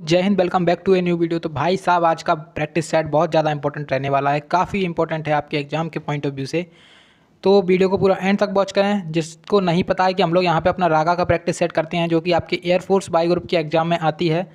जय Hind. Welcome back to a new video. तो भाई साहब, आज का प्रैक्टिस सेट बहुत ज़्यादा इंपॉर्टेंट रहने वाला है, काफ़ी इंपॉर्टेंट है आपके एग्जाम के पॉइंट ऑफ व्यू से। तो वीडियो को पूरा एंड तक वॉच करें। जिसको नहीं पता है कि हम लोग यहाँ पे अपना रागा का प्रैक्टिस सेट करते हैं, जो कि आपके एयरफोर्स बाई ग्रुप के एग्जाम में आती है।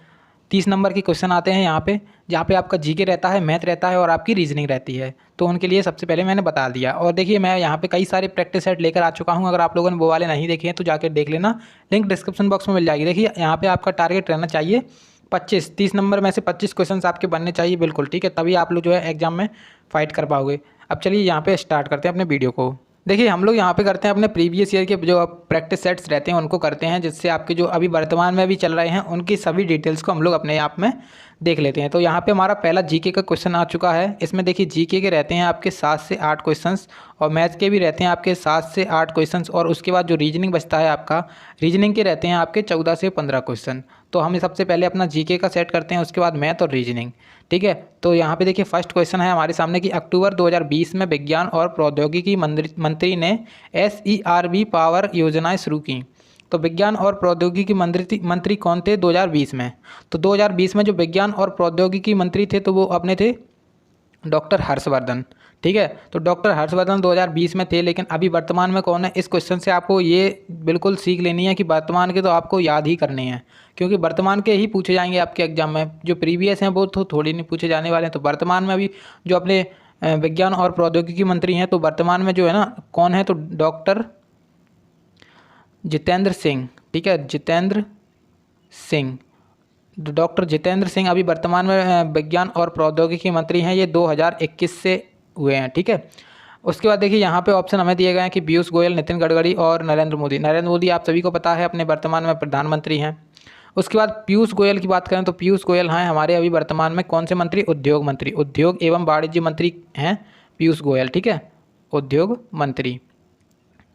30 नंबर की क्वेश्चन आते हैं यहाँ पे, जहाँ पे आपका जीके रहता है, मैथ रहता है और आपकी रीजनिंग रहती है। तो उनके लिए सबसे पहले मैंने बता दिया। और देखिए, मैं यहाँ पे कई सारे प्रैक्टिस सेट लेकर आ चुका हूँ। अगर आप लोगों ने वो वाले नहीं देखे हैं तो जाकर देख लेना, लिंक डिस्क्रिप्शन बॉक्स में मिल जाएगी। देखिए, यहाँ पे आपका टारगेट रहना चाहिए 25, 30 नंबर में से 25 क्वेश्चन आपके बनने चाहिए, बिल्कुल ठीक है। तभी आप लोग जो है एग्जाम में फाइट कर पाओगे। अब चलिए यहाँ पे स्टार्ट करते हैं अपने वीडियो को। देखिए, हम लोग यहाँ पे करते हैं अपने प्रीवियस ईयर के जो प्रैक्टिस सेट्स रहते हैं उनको करते हैं, जिससे आपके जो अभी वर्तमान में भी चल रहे हैं उनकी सभी डिटेल्स को हम लोग अपने आप में देख लेते हैं। तो यहाँ पे हमारा पहला जीके का क्वेश्चन आ चुका है। इसमें देखिए, जीके के रहते हैं आपके 7 से 8 क्वेश्चंस और मैथ के भी रहते हैं आपके 7 से 8 क्वेश्चंस। और उसके बाद जो रीजनिंग बचता है आपका, रीजनिंग के रहते हैं आपके 14 से 15 क्वेश्चन। तो हम सबसे पहले अपना जीके का सेट करते हैं, उसके बाद मैथ और रीजनिंग, ठीक है। तो यहाँ पे देखिए, फर्स्ट क्वेश्चन है हमारे सामने कि अक्टूबर 2020 में विज्ञान और प्रौद्योगिकी मंत्री ने SERB पावर योजनाएं शुरू की। तो विज्ञान और प्रौद्योगिकी मंत्री कौन थे 2020 में? तो 2020 में जो विज्ञान और प्रौद्योगिकी मंत्री थे तो वो अपने थे डॉक्टर हर्षवर्धन, ठीक है। तो डॉक्टर हर्षवर्धन 2020 में थे, लेकिन अभी वर्तमान में कौन है? इस क्वेश्चन से आपको ये बिल्कुल सीख लेनी है कि वर्तमान के तो आपको याद ही करने हैं, क्योंकि वर्तमान के ही पूछे जाएंगे आपके एग्जाम में। जो प्रीवियस हैं वो तो थोड़ी नहीं पूछे जाने वाले हैं। तो वर्तमान में अभी जो अपने विज्ञान और प्रौद्योगिकी मंत्री हैं, तो वर्तमान में जो है ना कौन है? तो डॉक्टर जितेंद्र सिंह, ठीक है, जितेंद्र सिंह। डॉक्टर जितेंद्र सिंह अभी वर्तमान में विज्ञान और प्रौद्योगिकी मंत्री हैं। ये 2021 से हुए हैं, ठीक है। उसके बाद देखिए, यहाँ पे ऑप्शन हमें दिए गए हैं कि पीयूष गोयल, नितिन गडकरी और नरेंद्र मोदी। नरेंद्र मोदी आप सभी को पता है अपने वर्तमान में प्रधानमंत्री हैं। उसके बाद पीयूष गोयल की बात करें तो पीयूष गोयल हैं हमारे अभी वर्तमान में कौन से मंत्री? उद्योग मंत्री, उद्योग एवं वाणिज्य मंत्री हैं पीयूष गोयल, ठीक है, उद्योग मंत्री।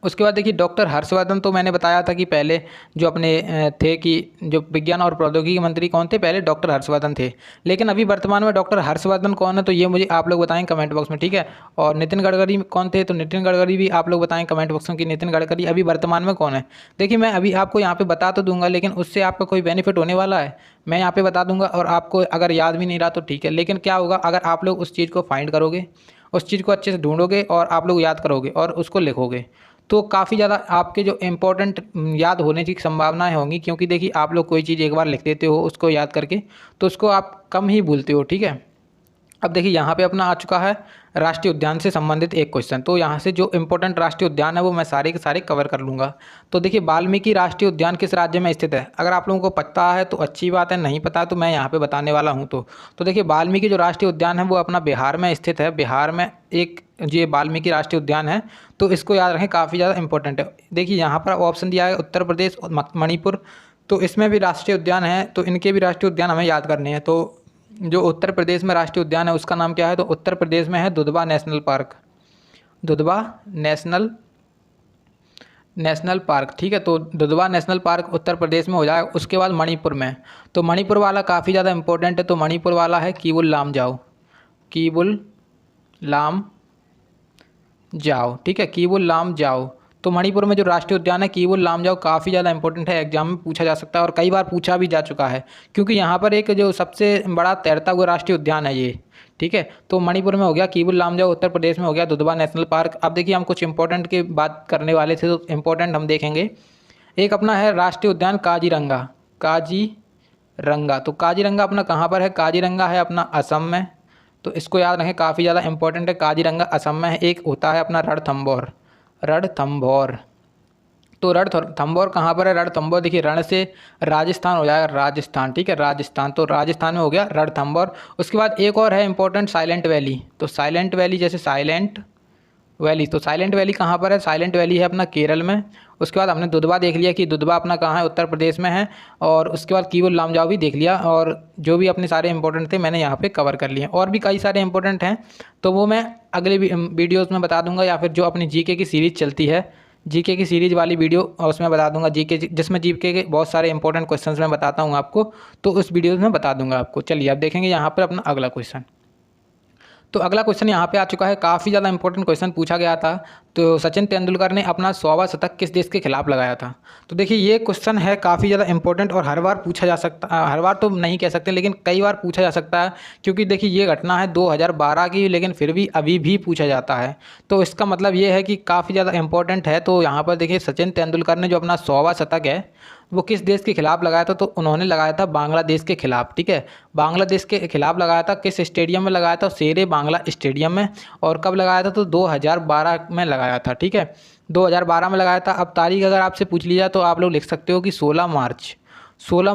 उसके बाद देखिए, डॉक्टर हर्षवर्धन तो मैंने बताया था कि पहले जो अपने थे कि जो विज्ञान और प्रौद्योगिकी मंत्री कौन थे? पहले डॉक्टर हर्षवर्धन थे। लेकिन अभी वर्तमान में डॉक्टर हर्षवर्धन कौन है? तो ये मुझे आप लोग बताएं कमेंट बॉक्स में, ठीक है। और नितिन गडकरी कौन थे? तो नितिन गडकरी भी आप लोग बताएं कमेंट बॉक्स में कि नितिन गडकरी अभी वर्तमान में कौन है। देखिए, मैं अभी आपको यहाँ पर बता तो दूंगा, लेकिन उससे आपका कोई बेनिफिट होने वाला है? मैं यहाँ पर बता दूंगा और आपको अगर याद भी नहीं रहा तो ठीक है, लेकिन क्या होगा अगर आप लोग उस चीज़ को फाइंड करोगे, उस चीज़ को अच्छे से ढूंढोगे और आप लोग याद करोगे और उसको लिखोगे, तो काफ़ी ज़्यादा आपके जो इम्पोर्टेंट याद होने की संभावनाएं होंगी। क्योंकि देखिए, आप लोग कोई चीज़ एक बार लिख देते हो उसको याद करके, तो उसको आप कम ही भूलते हो, ठीक है। अब देखिए, यहाँ पे अपना आ चुका है राष्ट्रीय उद्यान से संबंधित एक क्वेश्चन। तो यहाँ से जो इम्पोर्टेंट राष्ट्रीय उद्यान है वो मैं सारे के सारे कवर कर लूँगा। तो देखिए, वाल्मीकि राष्ट्रीय उद्यान किस राज्य में स्थित है? अगर आप लोगों को पता है तो अच्छी बात है, नहीं पता है तो मैं यहाँ पे बताने वाला हूँ। तो देखिए, वाल्मीकि जो राष्ट्रीय उद्यान है वो अपना बिहार में स्थित है। बिहार में एक ये वाल्मीकि राष्ट्रीय उद्यान है, तो इसको याद रखें, काफ़ी ज़्यादा इंपॉर्टेंट है। देखिए, यहाँ पर ऑप्शन दिया है उत्तर प्रदेश और मणिपुर, तो इसमें भी राष्ट्रीय उद्यान है, तो इनके भी राष्ट्रीय उद्यान हमें याद करने हैं। तो जो उत्तर प्रदेश में राष्ट्रीय उद्यान है उसका नाम क्या है? तो उत्तर प्रदेश में है Dudhwa national park, Dudhwa national park, ठीक है। तो दुधवा नेशनल पार्क उत्तर प्रदेश में हो जाएगा। उसके बाद मणिपुर में, तो मणिपुर वाला काफ़ी ज़्यादा इंपॉर्टेंट है। तो मणिपुर वाला है कीबुल लामजाओ, कीबुल लाम जाओ, ठीक है, कीबुल लामजाओ। तो मणिपुर में जो राष्ट्रीय उद्यान है कीबुल लामजाओ, काफ़ी ज़्यादा इंपॉर्टेंट है, एग्जाम में पूछा जा सकता है और कई बार पूछा भी जा चुका है, क्योंकि यहाँ पर एक जो सबसे बड़ा तैरता हुआ राष्ट्रीय उद्यान है ये, ठीक है। तो मणिपुर में हो गया कीबुल लामजाओ, उत्तर प्रदेश में हो गया दुधवा नेशनल पार्क। अब देखिए, हम कुछ इंपॉर्टेंट की बात करने वाले थे, तो इंपॉर्टेंट हम देखेंगे। एक अपना है राष्ट्रीय उद्यान काजीरंगा, काजीरंगा। तो काजीरंगा अपना कहाँ पर है? काजीरंगा है अपना असम में, तो इसको याद रखें, काफ़ी ज़्यादा इंपॉर्टेंट है। काजीरंगा असम में है। एक होता है अपना रणथंभौर, रणथंभौर। तो रणथंभौर कहाँ पर है? रणथंभौर देखिए, रण से राजस्थान हो जाएगा, राजस्थान, ठीक है, राजस्थान। तो राजस्थान में हो गया रणथंभौर। उसके बाद एक और है इंपॉर्टेंट, साइलेंट वैली। तो साइलेंट वैली, जैसे साइलेंट वैली, तो साइलेंट वैली कहाँ पर है? साइलेंट वैली है अपना केरल में। उसके बाद हमने दुधवा देख लिया कि दुधवा अपना कहाँ है, उत्तर प्रदेश में है। और उसके बाद कीबुल लामजाओ भी देख लिया, और जो भी अपने सारे इंपॉर्टेंट थे मैंने यहाँ पे कवर कर लिए। और भी कई सारे इंपॉर्टेंट हैं, तो वो मैं अगले वीडियोज़ में बता दूंगा, या फिर जो अपनी जीके की सीरीज़ चलती है, जीके की सीरीज़ वाली वीडियो, और उसमें बता दूंगा जीके, जिसमें जीके के बहुत सारे इंपॉर्टेंट क्वेश्चंस मैं बताता हूँ आपको, तो उस वीडियोज़ में बता दूंगा आपको। चलिए अब देखेंगे यहाँ पर अपना अगला क्वेश्चन। तो अगला क्वेश्चन यहाँ पे आ चुका है, काफ़ी ज़्यादा इंपॉर्टेंट क्वेश्चन पूछा गया था। तो सचिन तेंदुलकर ने अपना 100वां शतक किस देश के खिलाफ लगाया था? तो देखिए ये क्वेश्चन है काफ़ी ज़्यादा इंपॉर्टेंट और हर बार पूछा जा सकता, हर बार तो नहीं कह सकते लेकिन कई बार पूछा जा सकता है, क्योंकि देखिए ये घटना है 2012 की, लेकिन फिर भी अभी भी पूछा जाता है। तो इसका मतलब ये है कि काफ़ी ज़्यादा इंपॉर्टेंट है। तो यहाँ पर देखिए सचिन तेंदुलकर ने जो अपना 100वां शतक है वो किस देश के खिलाफ लगाया था? तो उन्होंने लगाया था बांग्लादेश के खिलाफ, ठीक है। बांग्लादेश के खिलाफ लगाया था। किस स्टेडियम में लगाया था? शेरे बांग्ला स्टेडियम में। और कब लगाया था? तो 2012 में लगाया था, ठीक है। 2012 में लगाया था। अब तारीख अगर आपसे पूछ ली जाए तो आप लोग लिख सकते हो कि 16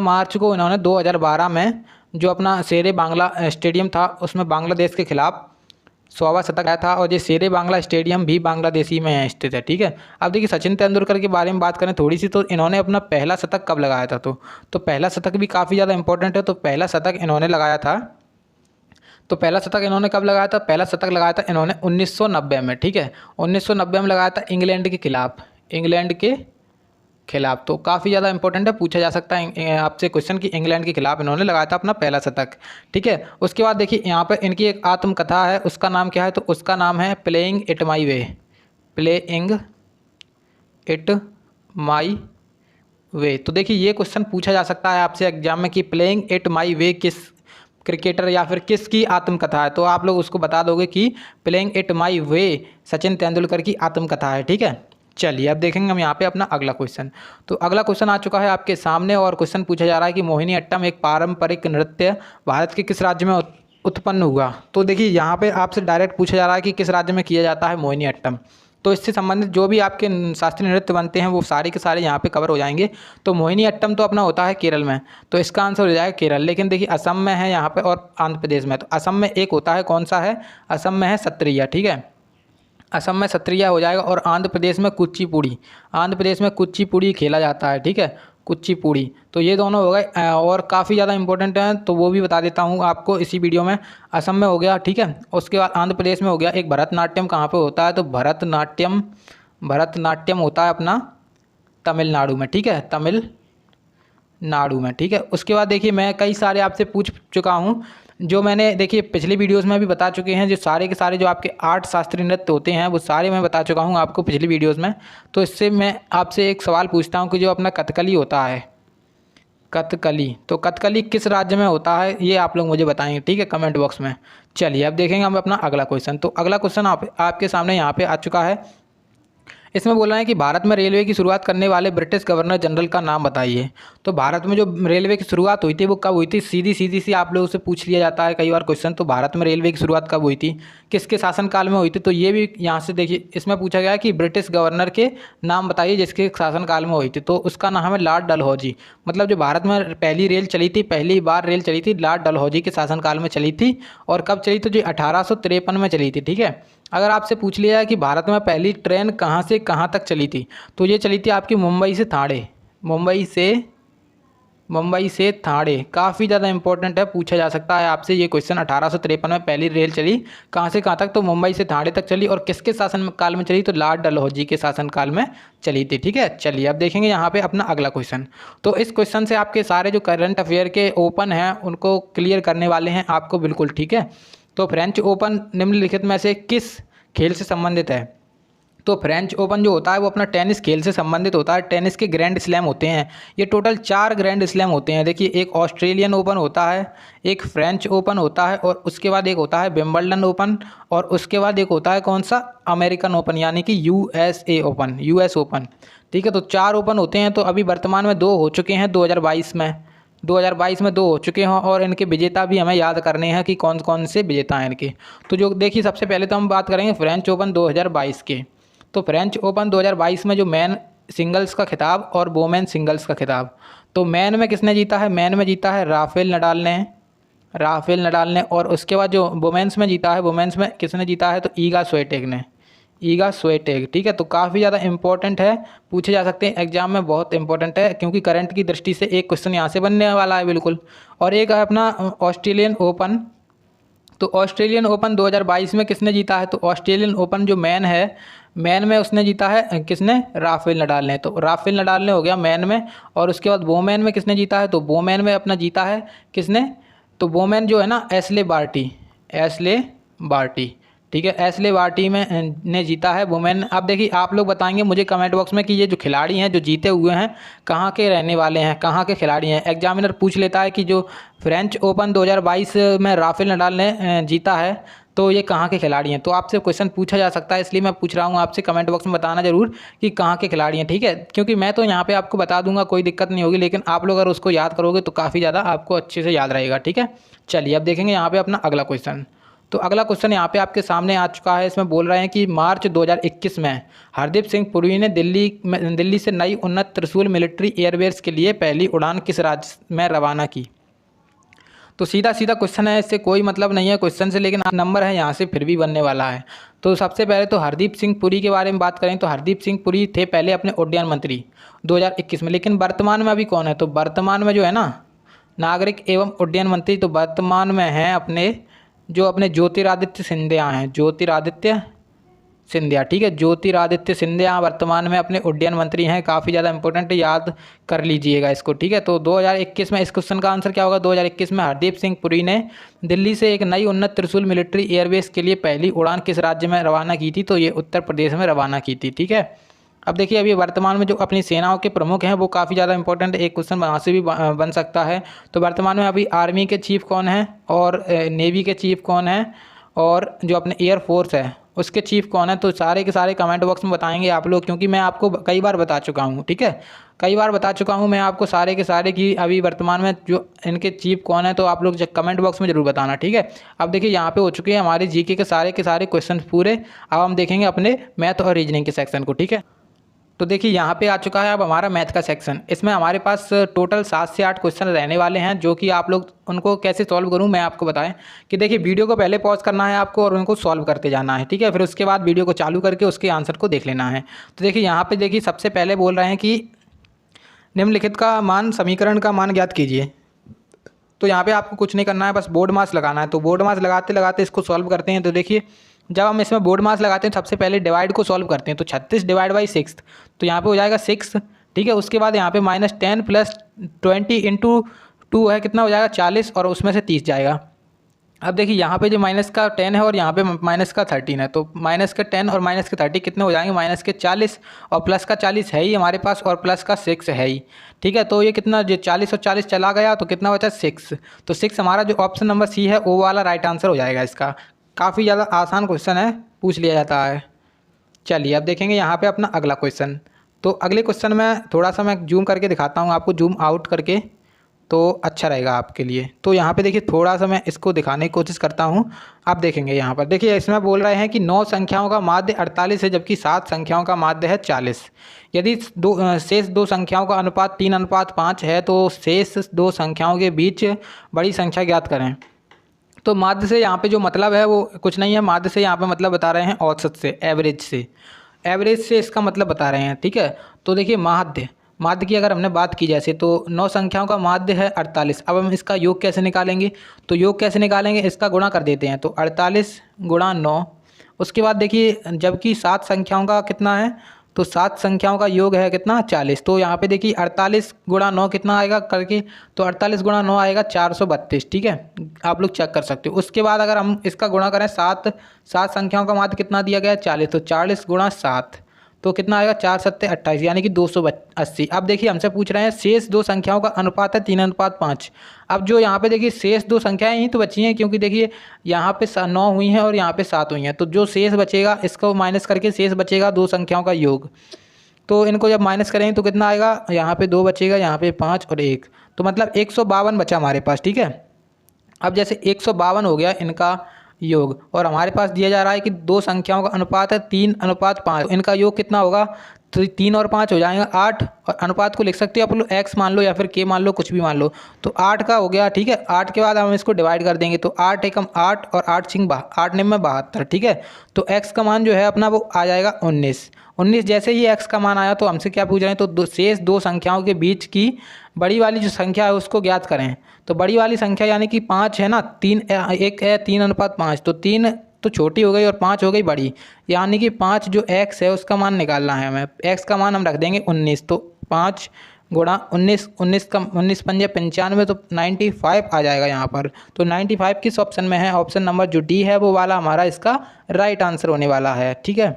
मार्च को इन्होंने 2012 में जो अपना शेरे बांग्ला स्टेडियम था उसमें बांग्लादेश के खिलाफ 100वां शतक आया था। और ये शेरे बांग्ला स्टेडियम भी बांग्लादेशी में स्थित है, ठीक है। अब देखिए सचिन तेंदुलकर के बारे में बात करें थोड़ी सी, तो इन्होंने अपना पहला शतक कब लगाया था? तो पहला शतक भी काफ़ी ज़्यादा इंपॉर्टेंट है। तो पहला शतक इन्होंने लगाया था, तो पहला शतक इन्होंने कब लगाया था? पहला शतक लगाया था इन्होंने 1990 में, ठीक है। 1990 में लगाया था इंग्लैंड के खिलाफ, इंग्लैंड के खिलाफ। तो काफ़ी ज़्यादा इंपॉर्टेंट है, पूछा जा सकता है आपसे क्वेश्चन कि इंग्लैंड के खिलाफ इन्होंने लगाया था अपना पहला शतक, ठीक है। उसके बाद देखिए यहाँ पर इनकी एक आत्मकथा है, उसका नाम क्या है? तो उसका नाम है playing it my way, playing it my way. तो देखिए ये क्वेश्चन पूछा जा सकता है आपसे एग्जाम में कि प्लेइंग इट माई वे किस क्रिकेटर या फिर किसकी आत्मकथा है? तो आप लोग उसको बता दोगे कि प्लेइंग इट माई वे सचिन तेंदुलकर की आत्मकथा है, ठीक है। चलिए अब देखेंगे हम यहाँ पे अपना अगला क्वेश्चन। तो अगला क्वेश्चन आ चुका है आपके सामने और क्वेश्चन पूछा जा रहा है कि मोहिनी अट्टम एक पारंपरिक नृत्य भारत के किस राज्य में उत्पन्न हुआ? तो देखिए यहाँ पे आपसे डायरेक्ट पूछा जा रहा है कि किस राज्य में किया जाता है मोहिनी अट्टम। तो इससे संबंधित जो भी आपके शास्त्रीय नृत्य बनते हैं वो सारे के सारे यहाँ पे कवर हो जाएंगे। तो मोहिनी अट्टम तो अपना होता है केरल में, तो इसका आंसर हो जाएगा केरल। लेकिन देखिए असम में है यहाँ पे और आंध्र प्रदेश में। तो असम में एक होता है, कौन सा है? असम में है सत्रिया, ठीक है। असम में सत्रिया हो जाएगा। और आंध्र प्रदेश में कुचिपुड़ी, आंध्र प्रदेश में कुचिपुड़ी खेला जाता है, ठीक है, कुचिपुड़ी। तो ये दोनों हो गए और काफ़ी ज़्यादा इंपॉर्टेंट हैं, तो वो भी बता देता हूँ आपको इसी वीडियो में। असम में हो गया, ठीक है। उसके बाद आंध्र प्रदेश में हो गया एक भरतनाट्यम, कहाँ पे होता है? तो भरतनाट्यम होता है अपना तमिलनाडु में, ठीक है, तमिलनाडु में, ठीक है। उसके बाद देखिए मैं कई सारे आपसे पूछ चुका हूँ, जो मैंने देखिए पिछले वीडियोस में भी बता चुके हैं, जो सारे के सारे जो आपके 8 शास्त्रीय नृत्य होते हैं वो सारे मैं बता चुका हूँ आपको पिछली वीडियोस में। तो इससे मैं आपसे एक सवाल पूछता हूँ कि जो अपना कथकली होता है, कथकली, तो कथकली किस राज्य में होता है? ये आप लोग मुझे बताएंगे, ठीक है, कमेंट बॉक्स में। चलिए अब देखेंगे हम अपना अगला क्वेश्चन। तो अगला क्वेश्चन आपके सामने यहाँ पे आ चुका है। इसमें बोल रहे हैं कि भारत में रेलवे की शुरुआत करने वाले ब्रिटिश गवर्नर जनरल का नाम बताइए। तो भारत में जो रेलवे की शुरुआत हुई थी वो कब हुई थी? सीधी सी आप लोगों से पूछ लिया जाता है कई बार क्वेश्चन। तो भारत में रेलवे की शुरुआत कब हुई थी, किसके शासनकाल में हुई थी? तो ये भी यहाँ से देखिए इसमें पूछा गया है कि ब्रिटिश गवर्नर के नाम बताइए जिसके शासनकाल में हुई थी। तो उसका नाम है लॉर्ड डलहौजी। मतलब जो भारत में पहली रेल चली थी, पहली बार रेल चली थी लॉर्ड डलहौजी के शासनकाल में चली थी। और कब चली? तो जो 1853 में चली थी, ठीक है। अगर आपसे पूछ लिया है कि भारत में पहली ट्रेन कहाँ से कहाँ तक चली थी, तो ये चली थी आपकी मुंबई से ठाणे, मुंबई से ठाणे। काफ़ी ज़्यादा इंपॉर्टेंट है, पूछा जा सकता है आपसे ये क्वेश्चन। 1853 में पहली रेल चली कहाँ से कहाँ तक? तो मुंबई से ठाणे तक चली। और किसके शासनकाल में चली? तो लॉर्ड डलहौजी के शासनकाल में चली थी, ठीक है। चलिए अब देखेंगे यहाँ पे अपना अगला क्वेश्चन। तो इस क्वेश्चन से आपके सारे जो करंट अफेयर के ओपन हैं उनको क्लियर करने वाले हैं आपको, बिल्कुल, ठीक है। तो फ्रेंच ओपन निम्नलिखित में से किस खेल से संबंधित है? तो फ्रेंच ओपन जो होता है वो अपना टेनिस खेल से संबंधित होता है। टेनिस के ग्रैंड स्लैम होते हैं, ये टोटल 4 ग्रैंड स्लैम होते हैं। देखिए एक ऑस्ट्रेलियन ओपन होता है, एक फ्रेंच ओपन होता है, और उसके बाद एक होता है विंबलडन ओपन, और उसके बाद एक होता है कौन सा? अमेरिकन ओपन, यानी कि यूएसए ओपन, यूएस ओपन, ठीक है। तो 4 ओपन होते हैं। तो अभी वर्तमान में 2 हो चुके हैं 2022 में, 2022 में 2 हो चुके हैं। और इनके विजेता भी हमें याद करने हैं कि कौन कौन से विजेता हैं इनके। तो जो देखिए सबसे पहले तो हम बात करेंगे फ्रेंच ओपन 2022 के। तो फ्रेंच ओपन 2022 में जो मैन सिंगल्स का खिताब और वोमेन सिंगल्स का खिताब, तो मैन में किसने जीता है? मैन में जीता है राफेल नडाल ने। और उसके बाद जो वोमेंस में जीता है, वोमेंस में किसने जीता है? तो ईगा स्वेटेग, ठीक है। तो काफ़ी ज़्यादा इंपॉर्टेंट है, पूछे जा सकते हैं एग्जाम में, बहुत इंपॉर्टेंट है, क्योंकि करंट की दृष्टि से एक क्वेश्चन यहाँ से बनने वाला है, बिल्कुल। और एक है अपना ऑस्ट्रेलियन ओपन। तो ऑस्ट्रेलियन ओपन 2022 में किसने जीता है? तो ऑस्ट्रेलियन ओपन जो मैन है, मैन में उसने जीता है किसने? राफेल नडाल ने। तो राफेल नडाल ने हो गया मैन में। और उसके बाद वोमेन में किसने जीता है? तो वोमेन में अपना जीता है किसने? तो वोमेन जो है ना, एशले बार्टी, ठीक है, एशले बार्टी में ने जीता है वुमेन। अब देखिए आप लोग बताएंगे मुझे कमेंट बॉक्स में कि ये जो खिलाड़ी हैं जो जीते हुए हैं कहाँ के रहने वाले हैं, कहाँ के खिलाड़ी हैं। एग्जामिनर पूछ लेता है कि जो फ्रेंच ओपन 2022 में राफेल नडाल ने जीता है तो ये कहाँ के खिलाड़ी हैं। तो आपसे क्वेश्चन पूछा जा सकता है, इसलिए मैं पूछ रहा हूँ आपसे, कमेंट बॉक्स में बताना जरूर कि कहाँ के खिलाड़ी हैं, ठीक है। क्योंकि मैं तो यहाँ पे आपको बता दूंगा, कोई दिक्कत नहीं होगी, लेकिन आप लोग अगर उसको याद करोगे तो काफ़ी ज़्यादा आपको अच्छे से याद रहेगा, ठीक है। चलिए अब देखेंगे यहाँ पे अपना अगला क्वेश्चन। तो अगला क्वेश्चन यहाँ पे आपके सामने आ चुका है। इसमें बोल रहे हैं कि मार्च 2021 में हरदीप सिंह पुरी ने दिल्ली से नई उन्नत त्रिशूल मिलिट्री एयरबेस के लिए पहली उड़ान किस राज्य में रवाना की। तो सीधा सीधा क्वेश्चन है, इससे कोई मतलब नहीं है क्वेश्चन से, लेकिन नंबर है यहाँ से फिर भी बनने वाला है। तो सबसे पहले तो हरदीप सिंह पुरी के बारे में बात करें तो हरदीप सिंह पुरी थे पहले अपने उड्डयन मंत्री 2021 में, लेकिन वर्तमान में अभी कौन है। तो वर्तमान में जो है ना नागरिक एवं उड्डयन मंत्री, तो वर्तमान में हैं अपने ज्योतिरादित्य सिंधिया हैं, ज्योतिरादित्य सिंधिया, ठीक है। ज्योतिरादित्य सिंधिया वर्तमान में अपने उड्डयन मंत्री हैं। काफ़ी ज़्यादा इंपॉर्टेंट, याद कर लीजिएगा इसको, ठीक है। तो 2021 में इस क्वेश्चन का आंसर क्या होगा। 2021 में हरदीप सिंह पुरी ने दिल्ली से एक नई उन्नत त्रिशूल मिलिट्री एयरबेस के लिए पहली उड़ान किस राज्य में रवाना की थी। तो ये उत्तर प्रदेश में रवाना की थी, ठीक है। अब देखिए अभी वर्तमान में जो अपनी सेनाओं के प्रमुख हैं वो काफ़ी ज़्यादा इंपॉर्टेंट, एक क्वेश्चन वहाँ से भी बन सकता है। तो वर्तमान में अभी आर्मी के चीफ कौन हैं और नेवी के चीफ कौन हैं और जो अपने एयरफोर्स है उसके चीफ कौन है। तो सारे के सारे कमेंट बॉक्स में बताएंगे आप लोग, क्योंकि मैं आपको कई बार बता चुका हूँ, ठीक है। कई बार बता चुका हूँ मैं आपको सारे के सारे कि अभी वर्तमान में जो इनके चीफ कौन है। तो आप लोग कमेंट बॉक्स में ज़रूर बताना, ठीक है। अब देखिए यहाँ पे हो चुके हैं हमारे जीके के सारे क्वेश्चन पूरे। अब हम देखेंगे अपने मैथ और रीजनिंग के सेक्शन को, ठीक है। तो देखिए यहाँ पे आ चुका है अब हमारा मैथ का सेक्शन। इसमें हमारे पास टोटल 7 से 8 क्वेश्चन रहने वाले हैं, जो कि आप लोग उनको कैसे सॉल्व करूँ मैं आपको बताएं कि देखिए वीडियो को पहले पॉज करना है आपको और उनको सॉल्व करते जाना है, ठीक है। फिर उसके बाद वीडियो को चालू करके उसके आंसर को देख लेना है। तो देखिए यहाँ पर देखिए सबसे पहले बोल रहे हैं कि निम्नलिखित का मान समीकरण का मान ज्ञात कीजिए। तो यहाँ पर आपको कुछ नहीं करना है, बस बोर्ड मास लगाना है। तो बोर्ड मास लगाते लगाते इसको सॉल्व करते हैं। तो देखिए जब हम इसमें बोर्ड मास लगाते हैं सबसे पहले डिवाइड को सॉल्व करते हैं। तो 36 डिवाइड बाई 6, तो यहाँ पे हो जाएगा 6, ठीक है। उसके बाद यहाँ पे -10 + 20 × 2 है, कितना हो जाएगा 40, और उसमें से 30 जाएगा। अब देखिए यहाँ पे जो माइनस का 10 है और यहाँ पे माइनस का 13 है, तो माइनस का 10 और माइनस के 30 कितने हो जाएंगे, माइनस के 40, और प्लस का 40 है ही हमारे पास, और प्लस का 6 है ही, ठीक है। तो ये कितना, जो 40 और 40 चला गया तो कितना बचा 6। तो 6 हमारा जो ऑप्शन नंबर सी है वो वाला राइट आंसर हो जाएगा इसका। काफ़ी ज़्यादा आसान क्वेश्चन है, पूछ लिया जाता है। चलिए अब देखेंगे यहाँ पे अपना अगला क्वेश्चन। तो अगले क्वेश्चन में थोड़ा सा मैं जूम करके दिखाता हूँ आपको, जूम आउट करके, तो अच्छा रहेगा आपके लिए। तो यहाँ पे देखिए थोड़ा सा मैं इसको दिखाने की कोशिश करता हूँ। आप देखेंगे यहाँ पर देखिए इसमें बोल रहे हैं कि 9 संख्याओं का माध्य 48 है, जबकि 7 संख्याओं का माध्य है 40। यदि शेष दो संख्याओं का अनुपात 3:5 है तो शेष दो संख्याओं के बीच बड़ी संख्या ज्ञात करें। तो माध्य से यहाँ पे जो मतलब है वो कुछ नहीं है, माध्य से यहाँ पे मतलब बता रहे हैं औसत से, एवरेज से इसका मतलब बता रहे हैं, ठीक है। तो देखिए माध्य की अगर हमने बात की जैसे, तो 9 संख्याओं का माध्य है 48। अब हम इसका योग कैसे निकालेंगे, तो योग कैसे निकालेंगे, इसका गुणा कर देते हैं। तो 48 × 9, उसके बाद देखिए जबकि 7 संख्याओं का कितना है, तो 7 संख्याओं का योग है कितना 40। तो यहाँ पे देखिए 48 × 9 कितना आएगा करके, तो 48 × 9 आएगा 432, ठीक है। आप लोग चेक कर सकते हो। उसके बाद अगर हम इसका गुणा करें 7 संख्याओं का माध्य कितना दिया गया है 40, तो 40 × 7 तो कितना आएगा 4 × 7 = 28, यानी कि 280। अब देखिए हमसे पूछ रहे हैं शेष दो संख्याओं का अनुपात है 3:5। अब जो यहाँ पे देखिए शेष दो संख्याएं ही तो बची हैं, क्योंकि देखिए यहाँ पे 9 हुई हैं और यहाँ पे 7 हुई हैं। तो जो शेष बचेगा इसको माइनस करके शेष बचेगा दो संख्याओं का योग। तो इनको जब माइनस करेंगे तो कितना आएगा, यहाँ पे 2 बचेगा, यहाँ पे 5 और 1, तो मतलब 152 बचा हमारे पास, ठीक है। अब जैसे 152 हो गया इनका योग, और हमारे पास दिया जा रहा है कि दो संख्याओं का अनुपात है 3:5, इनका योग कितना होगा, तो 3 और 5 हो जाएगा 8, और अनुपात को लिख सकते हो आप लोग x मान लो या फिर k मान लो, कुछ भी मान लो। तो 8 का हो गया, ठीक है। 8 के बाद हम इसको डिवाइड कर देंगे, तो 8 एकम 8 और 8 छिंग 8 निम में 72, ठीक है। तो x का मान जो है अपना वो आ जाएगा 19। जैसे ही x का मान आया तो हमसे क्या पूछ रहे हैं, तो शेष दो संख्याओं के बीच की बड़ी वाली जो संख्या है उसको ज्ञात करें। तो बड़ी वाली संख्या यानी कि 5 है ना, 1 है 3:5, तो 3 तो छोटी हो गई और 5 हो गई बड़ी, यानी कि 5 जो x है उसका मान निकालना है हमें। x का मान हम रख देंगे 19, तो 5 गुणा 19, 19 का 19 पंजे 95, तो 95 आ जाएगा यहाँ पर। तो 95 किस ऑप्शन में है? ऑप्शन नंबर जो डी है वो वाला हमारा इसका राइट आंसर होने वाला है। ठीक है,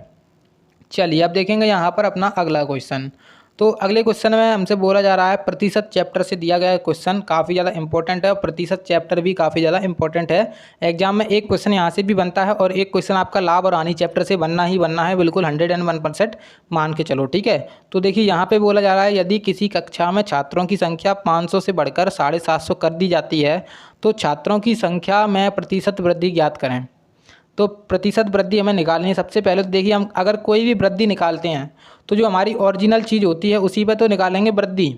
चलिए अब देखेंगे यहाँ पर अपना अगला क्वेश्चन। तो अगले क्वेश्चन में हमसे बोला जा रहा है प्रतिशत चैप्टर से दिया गया क्वेश्चन काफ़ी ज़्यादा इंपॉर्टेंट है और प्रतिशत चैप्टर भी काफ़ी ज़्यादा इंपॉर्टेंट है। एग्जाम में एक क्वेश्चन यहाँ से भी बनता है और एक क्वेश्चन आपका लाभ और हानि चैप्टर से बनना ही बनना है, बिल्कुल 101% मान के चलो। ठीक है, तो देखिए यहाँ पे बोला जा रहा है यदि किसी कक्षा में छात्रों की संख्या 500 से बढ़कर 750 कर दी जाती है तो छात्रों की संख्या में प्रतिशत वृद्धि ज्ञात करें। तो प्रतिशत वृद्धि हमें निकालनी है। सबसे पहले तो देखिए हम अगर कोई भी वृद्धि निकालते हैं तो जो हमारी ओरिजिनल चीज़ होती है उसी पे तो निकालेंगे वृद्धि।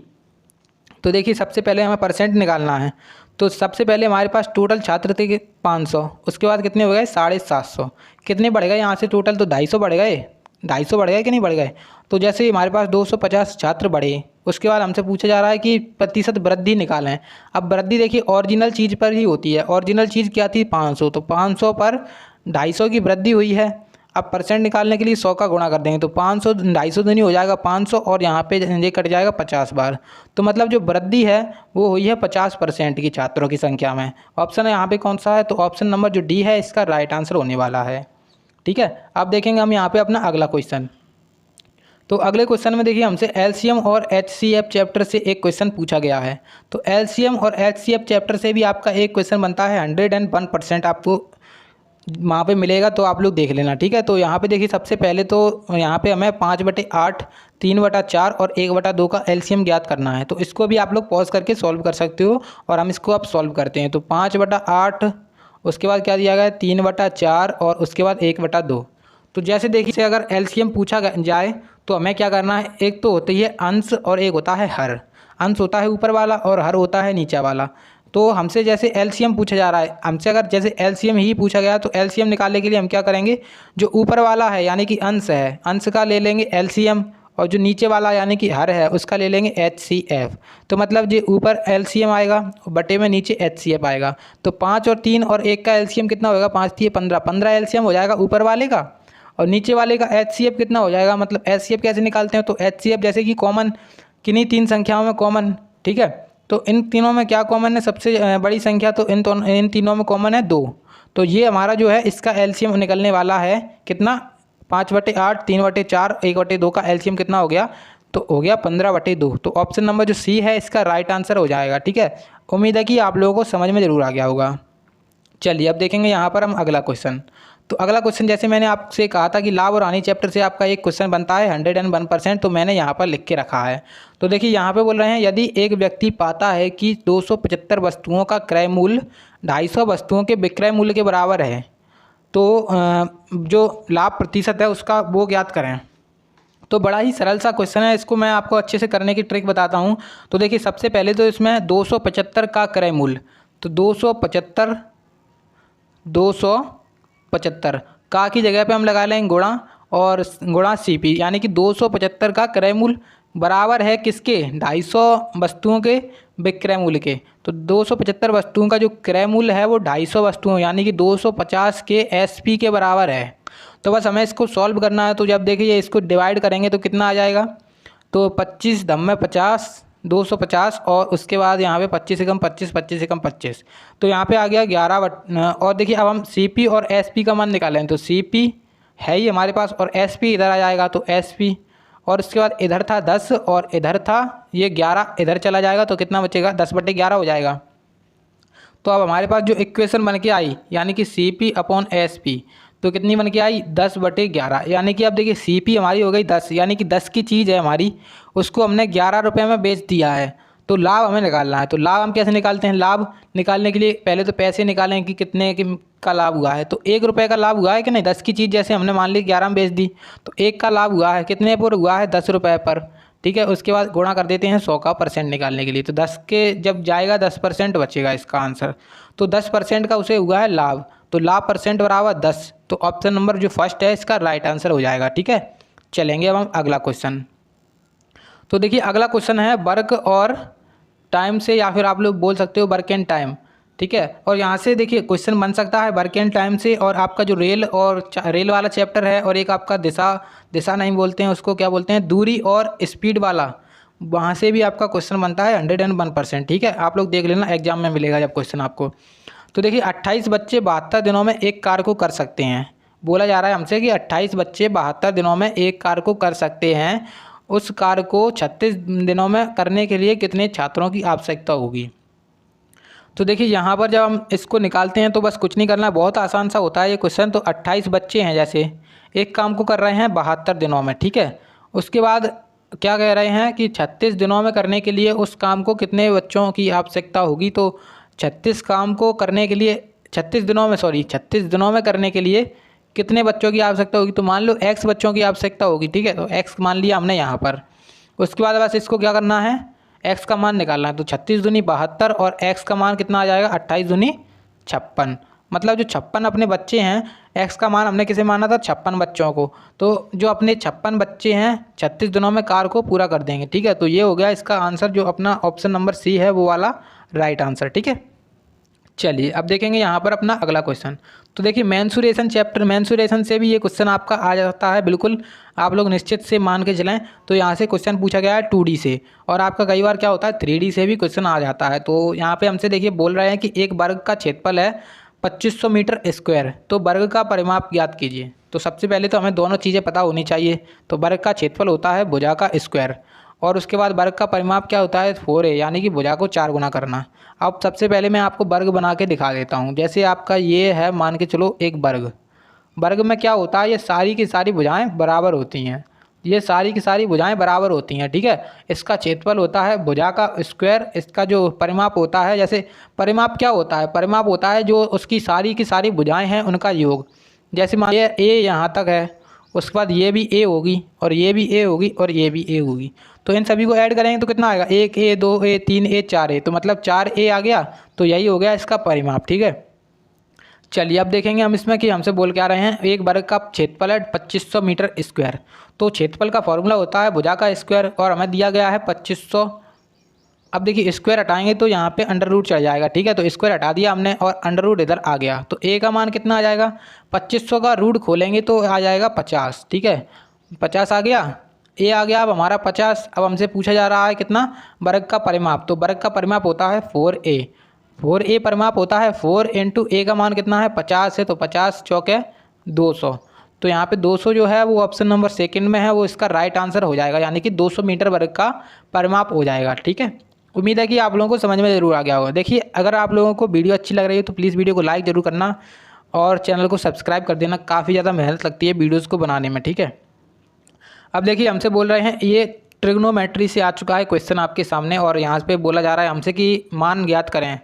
तो देखिए सबसे पहले हमें परसेंट निकालना है। तो सबसे पहले हमारे पास टोटल छात्र थे 500, उसके बाद कितने हो गए 750, कितने बढ़ गए यहाँ से टोटल? तो 250 बढ़ गए, 250 बढ़ गए कि नहीं बढ़ गए? तो जैसे हमारे पास 250 छात्र बढ़े, उसके बाद हमसे पूछा जा रहा है कि प्रतिशत वृद्धि निकालें। अब वृद्धि देखिए ओरिजिनल चीज़ पर ही होती है। ओरिजिनल चीज़ क्या थी? 500, तो 500 पर 250 की वृद्धि हुई है। अब परसेंट निकालने के लिए 100 का गुणा कर देंगे तो 500 250 तो नहीं हो जाएगा 500 और यहाँ पे ये कट जाएगा 50 बार। तो मतलब जो वृद्धि है वो हुई है 50% की छात्रों की संख्या में। ऑप्शन यहाँ पे कौन सा है? तो ऑप्शन नंबर जो डी है इसका राइट आंसर होने वाला है। ठीक है, अब देखेंगे हम यहाँ पे अपना अगला क्वेश्चन। तो अगले क्वेश्चन में देखिए हमसे एलसीएम और एचसीएफ चैप्टर से एक क्वेश्चन पूछा गया है। तो एलसीएम और एचसीएफ चैप्टर से भी आपका एक क्वेश्चन बनता है, 101% आपको वहाँ पे मिलेगा, तो आप लोग देख लेना। ठीक है, तो यहाँ पे देखिए सबसे पहले तो यहाँ पे हमें 5/8, 3/4 और 1/2 का एलसीएम ज्ञात करना है। तो इसको भी आप लोग पॉज करके सॉल्व कर सकते हो और हम इसको अब सॉल्व करते हैं। तो 5/8, उसके बाद क्या दिया गया है 3/4 और उसके बाद 1/2। तो जैसे देखिए अगर एलसीएम पूछा जाए तो हमें क्या करना है? एक तो होती है अंश और एक होता है हर। अंश होता है ऊपर वाला और हर होता है नीचे वाला। तो हमसे जैसे एलसीएम पूछा जा रहा है, हमसे अगर जैसे एलसीएम ही पूछा गया तो एलसीएम निकालने के लिए हम क्या करेंगे? जो ऊपर वाला है यानी कि अंश है, अंश का ले लेंगे एलसीएम और जो नीचे वाला यानी कि हर है उसका ले लेंगे एचसीएफ। तो मतलब जो ऊपर एलसीएम आएगा बटे में नीचे एचसीएफ आएगा। तो 5 और 3 और 1 का एलसीएम कितना होगा? 5 3 15, 15 एलसीएम हो जाएगा ऊपर वाले का और नीचे वाले का एचसीएफ कितना हो जाएगा? मतलब एचसीएफ कैसे निकालते हैं? तो एचसीएफ जैसे कि कॉमन किन्हीं 3 संख्याओं में कॉमन। ठीक है, तो इन तीनों में क्या कॉमन है? सबसे बड़ी संख्या तो इन तीनों में कॉमन है 2। तो ये हमारा जो है इसका एलसीएम निकलने वाला है कितना? 5/8, 3/4, 1/2 का एलसीएम कितना हो गया? तो हो गया 15/2। तो ऑप्शन नंबर जो सी है इसका राइट आंसर हो जाएगा। ठीक है, उम्मीद है कि आप लोगों को समझ में ज़रूर आ गया होगा। चलिए अब देखेंगे यहाँ पर हम अगला क्वेश्चन। तो अगला क्वेश्चन जैसे मैंने आपसे कहा था कि लाभ और हानि चैप्टर से आपका एक क्वेश्चन बनता है 101%, तो मैंने यहाँ पर लिख के रखा है। तो देखिए यहाँ पे बोल रहे हैं यदि एक व्यक्ति पाता है कि 275 वस्तुओं का क्रय मूल्य 250 वस्तुओं के विक्रय मूल्य के बराबर है तो जो लाभ प्रतिशत है उसका वो ज्ञात करें। तो बड़ा ही सरल सा क्वेश्चन है, इसको मैं आपको अच्छे से करने की ट्रिक बताता हूँ। तो देखिए सबसे पहले तो इसमें 275 का क्रय मूल्य, तो 275 का की जगह पे हम लगा लेंगे गुणा और गुणा सीपी, यानी कि 275 का क्रय मूल्य बराबर है किसके? 250 वस्तुओं के विक्रय मूल्य के। तो 275 वस्तुओं का जो क्रय मूल्य है वो 250 वस्तुओं यानी कि 250 के एसपी के बराबर है। तो बस हमें इसको सॉल्व करना है। तो जब देखिए इसको डिवाइड करेंगे तो कितना आ जाएगा? तो 25 धम में 50, 250 और उसके बाद यहाँ पे 25 से कम 25, 25 से कम 25, तो यहाँ पे आ गया 11। और देखिए अब हम सीपी और एसपी का मान निकालें तो सीपी है ही हमारे पास और एसपी इधर आ जाएगा तो एसपी, और उसके बाद इधर था 10 और इधर था ये 11, इधर चला जाएगा तो कितना बचेगा? 10/11 हो जाएगा। तो अब हमारे पास जो इक्वेशन बन के आई यानी कि CP/SP, तो कितनी बन के आई? 10/11, यानी कि अब देखिए CP हमारी हो गई 10, यानी कि 10 की चीज़ है हमारी, उसको हमने 11 रुपये में बेच दिया है। तो लाभ हमें निकालना है। तो लाभ हम कैसे निकालते हैं? लाभ निकालने के लिए पहले तो पैसे निकालें कि कितने का लाभ हुआ है। तो 1 रुपये का लाभ हुआ है कि नहीं? 10 की चीज़ जैसे हमने मान ली 11 में बेच दी तो 1 का लाभ हुआ है, कितने पर हुआ है? 10 रुपये पर। ठीक है, उसके बाद गुणा कर देते हैं 100 का परसेंट निकालने के लिए। तो 10 के जब जाएगा 10% बचेगा इसका आंसर। तो 10% का उसे हुआ है लाभ, तो लाभ परसेंट बराबर 10। तो ऑप्शन नंबर जो फर्स्ट है इसका राइट आंसर हो जाएगा। ठीक है, चलेंगे अब हम अगला क्वेश्चन। तो देखिए अगला क्वेश्चन है वर्क और टाइम से, या फिर आप लोग बोल सकते हो वर्क एंड टाइम। ठीक है, और यहाँ से देखिए क्वेश्चन बन सकता है वर्क एंड टाइम से, और आपका जो रेल वाला चैप्टर है और एक आपका दिशा नहीं बोलते हैं उसको, क्या बोलते हैं? दूरी और स्पीड वाला वहाँ से भी आपका क्वेश्चन बनता है 101%। ठीक है, आप लोग देख लेना, एग्जाम में मिलेगा जब क्वेश्चन आपको। तो देखिए 28 बच्चे 72 दिनों में एक कार्य को कर सकते हैं। बोला जा रहा है हमसे कि 28 बच्चे 72 दिनों में एक कार्य को कर सकते हैं। उस कार्य को 36 दिनों में करने के लिए कितने छात्रों की आवश्यकता होगी। तो देखिए यहाँ पर जब हम इसको निकालते हैं तो बस कुछ नहीं करना, बहुत आसान सा होता है ये क्वेश्चन। तो 28 बच्चे हैं जैसे एक काम को कर रहे हैं 72 दिनों में, ठीक है। उसके बाद क्या कह रहे हैं कि 36 दिनों में करने के लिए उस काम को कितने बच्चों की आवश्यकता होगी। तो 36 काम को करने के लिए 36 दिनों में करने के लिए कितने बच्चों की आवश्यकता होगी। तो मान लो x बच्चों की आवश्यकता होगी, ठीक है। तो x मान लिया हमने यहाँ पर। उसके बाद बस इसको क्या करना है, x का मान निकालना है। तो 36 दूनी 72 और x का मान कितना आ जाएगा, 28 दूनी 56। मतलब जो 56 अपने बच्चे हैं, x का मान हमने किसे माना था, 56 बच्चों को। तो जो अपने 56 बच्चे हैं 36 दिनों में कार्य को पूरा कर देंगे, ठीक है। तो ये हो गया इसका आंसर, जो अपना ऑप्शन नंबर सी है वो वाला राइट आंसर, ठीक है। चलिए अब देखेंगे यहाँ पर अपना अगला क्वेश्चन। तो देखिए मेंसुरेशन चैप्टर, मेंसुरेशन से भी ये क्वेश्चन आपका आ जाता है, बिल्कुल आप लोग निश्चित से मान के चलें। तो यहाँ से क्वेश्चन पूछा गया है 2D से, और आपका कई बार क्या होता है 3D से भी क्वेश्चन आ जाता है। तो यहाँ पे हमसे देखिए बोल रहे हैं कि एक वर्ग का क्षेत्रफल है 2500 मीटर स्क्वायर, तो वर्ग का परिमाप ज्ञात कीजिए। तो सबसे पहले तो हमें दोनों चीज़ें पता होनी चाहिए। तो वर्ग का क्षेत्रफल होता है भुजा का स्क्वायर, और उसके बाद वर्ग का परिमाप क्या होता है 4a, यानी कि भुजा को 4 गुना करना। अब सबसे पहले मैं आपको वर्ग बना के दिखा देता हूँ। जैसे आपका ये है, मान के चलो एक वर्ग, वर्ग में क्या होता है, ये सारी की सारी भुजाएं बराबर होती हैं, ये सारी की सारी भुजाएं बराबर होती हैं, ठीक है। इसका क्षेत्रफल होता है भुजा का स्क्वायर, इसका जो परिमाप होता है, जैसे परिमाप क्या होता है, परिमाप होता है जो उसकी सारी की सारी भुजाएं हैं उनका योग। जैसे मान ये a यहाँ तक है, उसके बाद ये भी a होगी, और ये भी a होगी, और ये भी a होगी। तो इन सभी को ऐड करेंगे तो कितना आएगा, 1a 2a 3a 4a, तो मतलब 4a आ गया। तो यही हो गया इसका परिमाप, ठीक है। चलिए अब देखेंगे हम इसमें कि हमसे बोल के आ रहे हैं एक वर्ग का क्षेत्रफल है 2500 मीटर स्क्वायर। तो क्षेत्रफल का फॉर्मूला होता है भुजा का स्क्वायर, और हमें दिया गया है 2500। अब देखिए स्क्वायर हटाएंगे तो यहाँ पे अंडर रूट चढ़ जाएगा, ठीक है। तो स्क्वायर हटा दिया हमने और अंडर रूट इधर आ गया। तो a का मान कितना आ जाएगा, 2500 का रूट खोलेंगे तो आ जाएगा 50, ठीक है। 50 आ गया, a आ गया अब हमारा 50। अब हमसे पूछा जा रहा है कितना, वर्ग का परिमाप। तो वर्ग का परिमाप होता है 4a, 4a परिमाप होता है 4 इंटू a का मान कितना है 50 है। तो 50 चौके 200। तो यहाँ पे 200 जो है वो ऑप्शन नंबर सेकंड में है, वो इसका राइट आंसर हो जाएगा, यानी कि 200 मीटर वर्ग का परिमाप हो जाएगा, ठीक है। उम्मीद है कि आप लोगों को समझ में ज़रूर आ गया होगा। देखिए अगर आप लोगों को वीडियो अच्छी लग रही है तो प्लीज़ वीडियो को लाइक ज़रूर करना, और चैनल को सब्सक्राइब कर देना। काफ़ी ज़्यादा मेहनत लगती है वीडियोज़ को बनाने में, ठीक है। अब देखिए हमसे बोल रहे हैं, ये ट्रिग्नोमेट्री से आ चुका है क्वेश्चन आपके सामने, और यहाँ पे बोला जा रहा है हमसे कि मान ज्ञात करें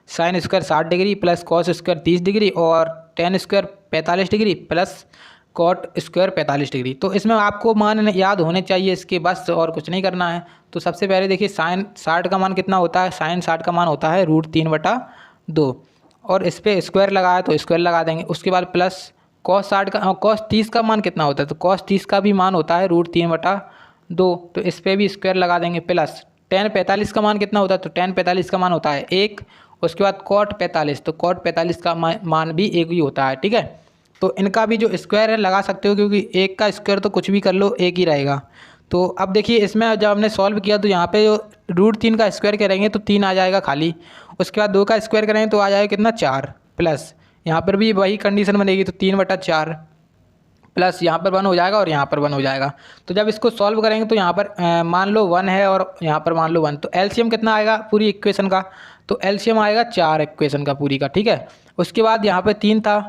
sine square 60 degree plus cos square 30 degree और tan square 45 degree plus cot square 45 degree. तो इसमें आपको मान याद होने चाहिए इसके, बस और कुछ नहीं करना है। तो सबसे पहले देखिए साइन 60 का मान कितना होता है, साइन 60 का मान होता है √3/2, और इस पर स्क्वायर लगाया तो स्क्वायर लगा देंगे। उसके बाद प्लस कॉस 60 का, कॉस 30 का मान कितना होता है, तो कॉस 30 का भी मान होता है √3/2, तो इस पर भी स्क्वायर लगा देंगे। प्लस टेन 45 का मान कितना होता है, तो टेन 45 का मान होता है 1। उसके बाद कॉट 45, तो कॉट 45 का मान भी 1 ही होता है, ठीक है। तो इनका भी जो स्क्वायर है लगा सकते हो, क्योंकि एक का स्क्वायर तो कुछ भी कर लो एक ही रहेगा। तो अब देखिए इसमें जब हमने सॉल्व किया तो यहाँ पे जो √3 का स्क्वायर करेंगे तो 3 आ जाएगा खाली। उसके बाद 2 का स्क्वायर करेंगे तो आ जाएगा कितना 4, प्लस यहाँ पर भी वही कंडीशन बनेगी, तो 3/4 प्लस यहाँ पर 1 हो जाएगा और यहाँ पर 1 हो जाएगा। तो जब इसको सॉल्व करेंगे तो यहाँ पर मान लो 1 है और यहाँ पर मान लो 1, तो एलसीएम कितना आएगा पूरी इक्वेशन का, तो एलसीएम आएगा 4 इक्वेशन का पूरी का, ठीक है। उसके बाद यहाँ पर 3 था,